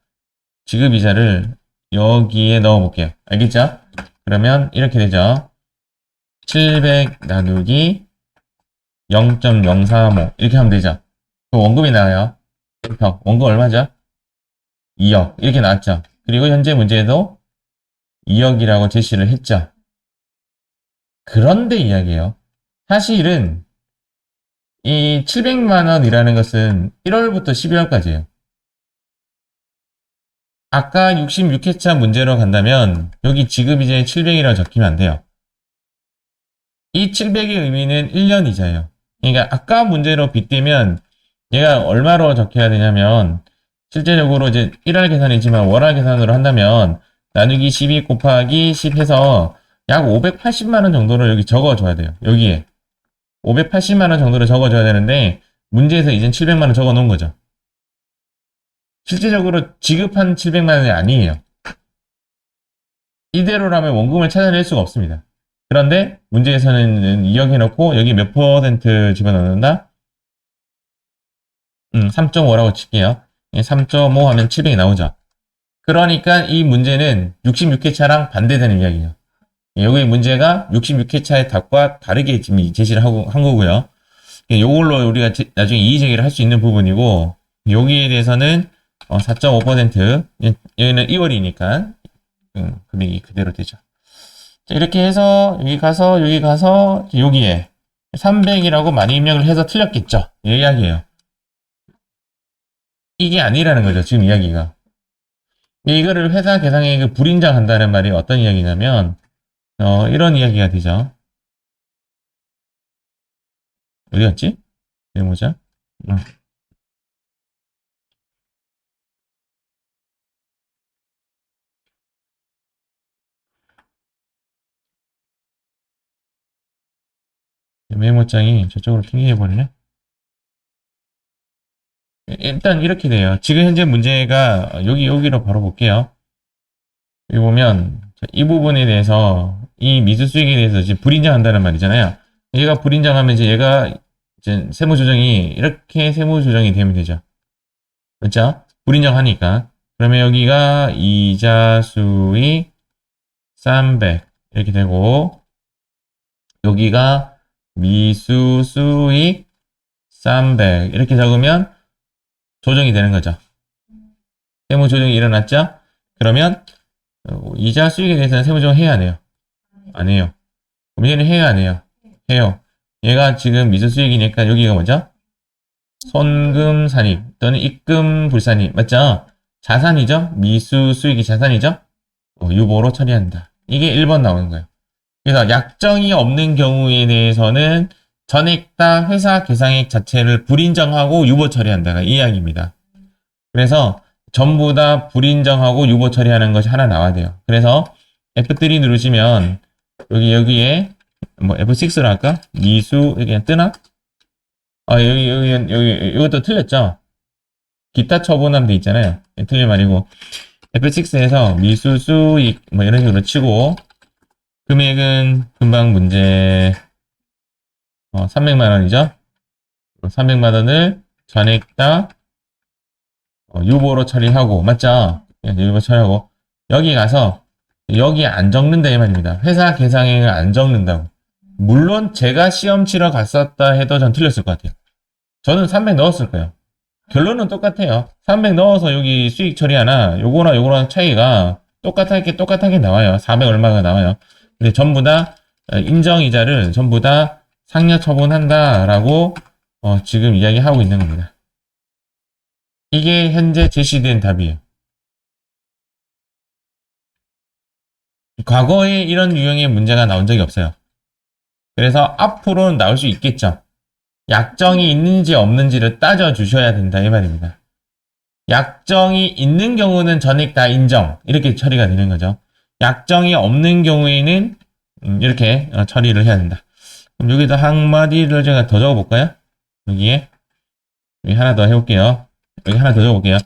지급이자를 여기에 넣어 볼게요. 알겠죠? 그러면 이렇게 되죠. 700 나누기 0.035 이렇게 하면 되죠. 원금이 나와요. 원금 얼마죠? 2억 이렇게 나왔죠. 그리고 현재 문제에도 2억이라고 제시를 했죠. 그런데 이야기예요. 사실은 이 700만 원이라는 것은 1월부터 12월까지예요. 아까 66회차 문제로 간다면 여기 지급이자에 700이라고 적히면 안 돼요. 이 700의 의미는 1년 이자예요. 그러니까 아까 문제로 빗대면 얘가 얼마로 적혀야 되냐면 실제적으로 이제 1월 계산이지만 월화 계산으로 한다면 나누기 12 곱하기 10 해서 약 580만 원 정도를 여기 적어줘야 돼요. 여기에 580만 원 정도를 적어줘야 되는데 문제에서 이젠 700만 원 적어 놓은 거죠. 실제적으로 지급한 700만 원이 아니에요. 이대로라면 원금을 찾아낼 수가 없습니다. 그런데 문제에서는 2억 해놓고 여기 몇 퍼센트 집어넣는다? 3.5라고 칠게요. 3.5 하면 700이 나오죠. 그러니까 이 문제는 66회차랑 반대되는 이야기예요. 여기 문제가 66회차의 답과 다르게 지금 제시를 한 거고요. 이걸로 우리가 나중에 이의제기를 할 수 있는 부분이고 여기에 대해서는 4.5% 여기는 2월이니까 금액이 그대로 되죠. 자, 이렇게 해서 여기 가서 여기에 300이라고 많이 입력을 해서 틀렸겠죠. 이 이야기예요. 이게 아니라는 거죠. 지금 이야기가. 이거를 회사 계상액을 불인정한다는 말이 어떤 이야기냐면 이런 이야기가 되죠. 어디였지? 메모자. 메모장이 저쪽으로 튕겨버리네. 일단 이렇게 돼요. 지금 현재 문제가 여기로 바로 볼게요. 여기 보면 이 부분에 대해서 이 미수 수익에 대해서 이제 불인정한다는 말이잖아요. 얘가 불인정하면 이제 얘가 이제 세무조정이 이렇게 세무조정이 되면 되죠. 그렇죠? 불인정하니까. 그러면 여기가 이자 수익 300 이렇게 되고 여기가 미수 수익 300 이렇게 적으면 조정이 되는 거죠. 세무 조정이 일어났죠? 그러면 이자 수익에 대해서는 세무 조정 해야 안 해요? 안 해요. 그럼 얘는 해야 안 해요? 해요. 얘가 지금 미수 수익이니까 여기가 뭐죠? 손금 산입 또는 입금 불산입 맞죠? 자산이죠? 미수 수익이 자산이죠? 유보로 처리한다. 이게 1번 나오는 거예요. 그래서 약정이 없는 경우에 대해서는 전액 다 회사 계상액 자체를 불인정하고 유보 처리한다가 이 이야기입니다. 그래서 전부 다 불인정하고 유보 처리하는 것이 하나 나와야 돼요. 그래서 F3 누르시면 여기에 뭐 F6로 할까? 미수 그냥 뜨나? 이것도 틀렸죠? 기타 처분함 돼 있잖아요. 틀린 말이고 F6에서 미수 수익 뭐 이런 식으로 치고 금액은 금방 문제 300만 원이죠. 300만 원을 전액 다 유보로 처리하고 맞죠? 유보 처리하고 여기 가서 여기 안 적는다 이 말입니다. 회사 계상액을 안 적는다고. 물론 제가 시험 치러 갔었다 해도 전 틀렸을 것 같아요. 저는 300 넣었을 거예요. 결론은 똑같아요. 300 넣어서 여기 수익 처리하나 요거랑 차이가 똑같하게 나와요. 400 얼마가 나와요. 근데 전부 다 인정이자를 전부 다 상여 처분한다라고 지금 이야기하고 있는 겁니다. 이게 현재 제시된 답이에요. 과거에 이런 유형의 문제가 나온 적이 없어요. 그래서 앞으로는 나올 수 있겠죠. 약정이 있는지 없는지를 따져주셔야 된다 이 말입니다. 약정이 있는 경우는 전액 다 인정 이렇게 처리가 되는 거죠. 약정이 없는 경우에는 이렇게 처리를 해야 된다. 그럼 여기다 한마디를 제가 더 적어볼까요? 여기 하나 더 해볼게요. 여기 하나 더 적어볼게요.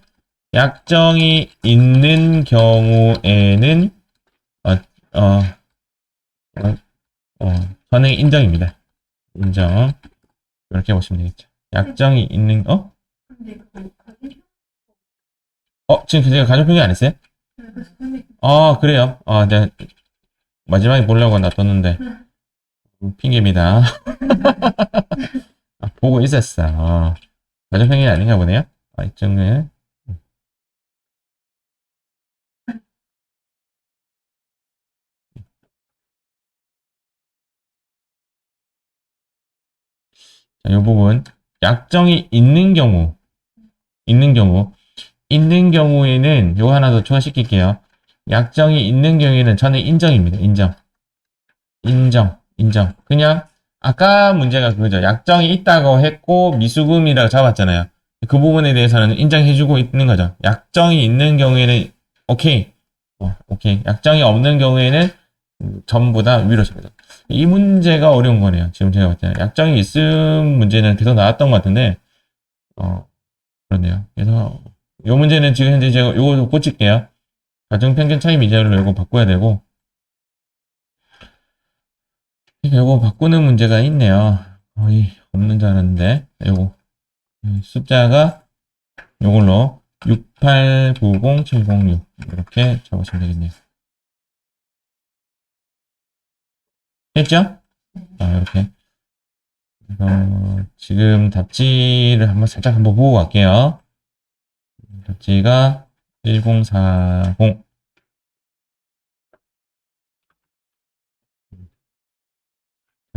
약정이 있는 경우에는 어, 어, 전액 인정입니다. 인정. 이렇게 보시면 되겠죠. 약정이 있는 지금 제가 가족평가 안 했어요? 그래요. 내가 마지막에 보려고 놔뒀는데 핑계입니다. 보고 있었어. 가족평가 아닌가 보네요. 이쪽은 자, 이 부분 약정이 있는 경우에는 요거 하나 더 추가시킬게요. 약정이 있는 경우에는 저는 인정입니다. 인정. 그냥 아까 문제가 그거죠. 약정이 있다고 했고 미수금이라고 잡았잖아요. 그 부분에 대해서는 인정해주고 있는 거죠. 약정이 있는 경우에는 오케이. 오케이. 약정이 없는 경우에는 전부 다 위로 잡니다. 이 문제가 어려운 거네요. 지금 제가 봤을 때 약정이 있음 문제는 계속 나왔던 것 같은데 그렇네요. 그래서 이 문제는 지금 현재 제가 요거 꽂힐게요. 가정평균 차이 미자율로 요거 바꿔야 되고 요거 바꾸는 문제가 있네요. 거의 없는 줄 알았는데 요거 숫자가 요걸로 6890706 이렇게 적으시면 되겠네요. 했죠? 이렇게 지금 답지를 살짝 보고 갈게요. 답지가 1040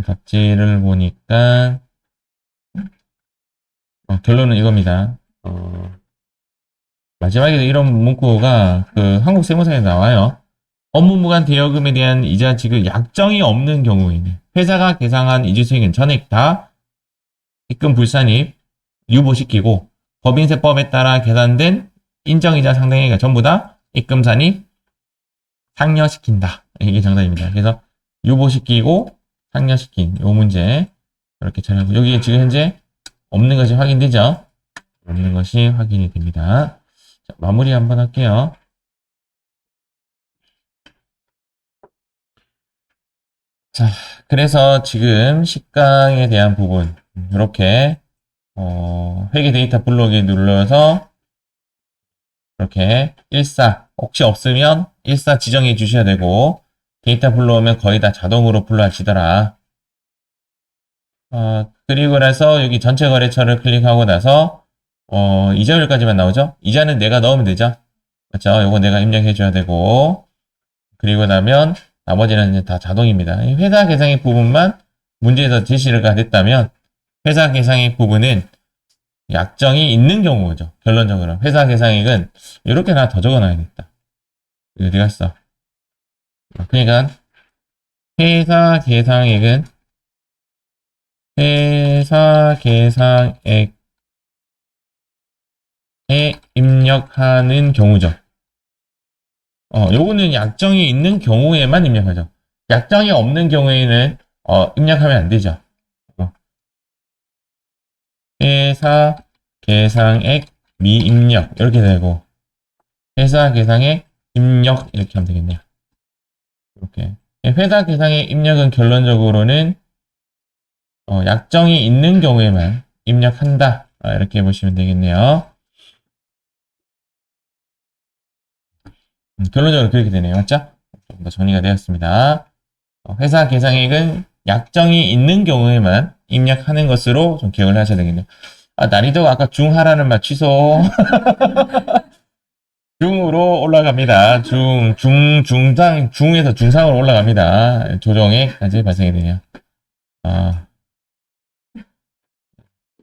답지를 보니까 결론은 이겁니다. 마지막에 이런 문구가 그 한국세무사에 나와요. 업무무관 대여금에 대한 이자 지급 약정이 없는 경우에는 회사가 계상한 이주수익은 전액 다 입금 불산입 유보시키고 법인세법에 따라 계산된 인정이자 상당액을 전부 다 입금 산입 상여시킨다. 이게 정답입니다. 그래서 유보시키고 상여시킨 요 문제 이렇게 처리하고 여기에 지금 현재 없는 것이 확인되죠? 없는 것이 확인이 됩니다. 자, 마무리 한번 할게요. 자, 그래서 지금 식강에 대한 부분 이렇게 회계 데이터 블록에 눌러서 이렇게 14 혹시 없으면 14 지정해 주셔야 되고 데이터 불러오면 거의 다 자동으로 불러지더라. 그리고 나서 여기 전체 거래처를 클릭하고 나서 이자율까지만 나오죠? 이자는 내가 넣으면 되죠? 맞죠? 요거 내가 입력해 줘야 되고 그리고 나면 나머지는 이제 다 자동입니다. 회사 계상액 부분만 문제에서 제시가 됐다면 회사 계상액 부분은 약정이 있는 경우죠. 결론적으로 회사 계상액은 이렇게 하나 더 적어놔야겠다. 어디 갔어? 그러니까 회사 계상액은 회사 계상액에 입력하는 경우죠. 요거는 약정이 있는 경우에만 입력하죠. 약정이 없는 경우에는 입력하면 안 되죠. 회사 계상액 미입력 이렇게 되고 회사 계상액 입력 이렇게 하면 되겠네요. 이렇게 회사 계상액 입력은 결론적으로는 약정이 있는 경우에만 입력한다 이렇게 보시면 되겠네요. 결론적으로 그렇게 되네요. 맞죠? 좀 더 정리가 되었습니다. 회사 계상액은 약정이 있는 경우에만 입력하는 것으로 좀 기억을 하셔야 되겠네요. 난이도가 아까 중하라는 말 취소. 중으로 올라갑니다. 중에서 중상으로 올라갑니다. 조정액까지 발생이 되네요.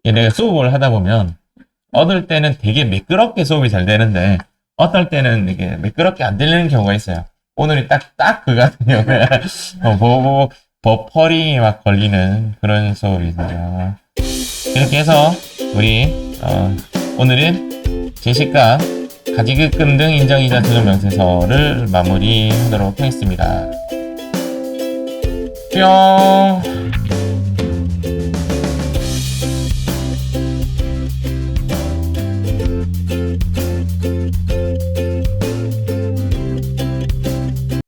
얘네가 수업을 하다 보면, 얻을 때는 되게 매끄럽게 수업이 잘 되는데, 어떨 때는 이게 매끄럽게 안 들리는 경우가 있어요. 오늘이 딱 그 같은 경우에, 버퍼링이 막 걸리는 그런 수업이죠. 이렇게 해서, 우리, 오늘은 제시가 가지급금 등 인정이자 조정 명세서를 마무리하도록 하겠습니다. 뿅!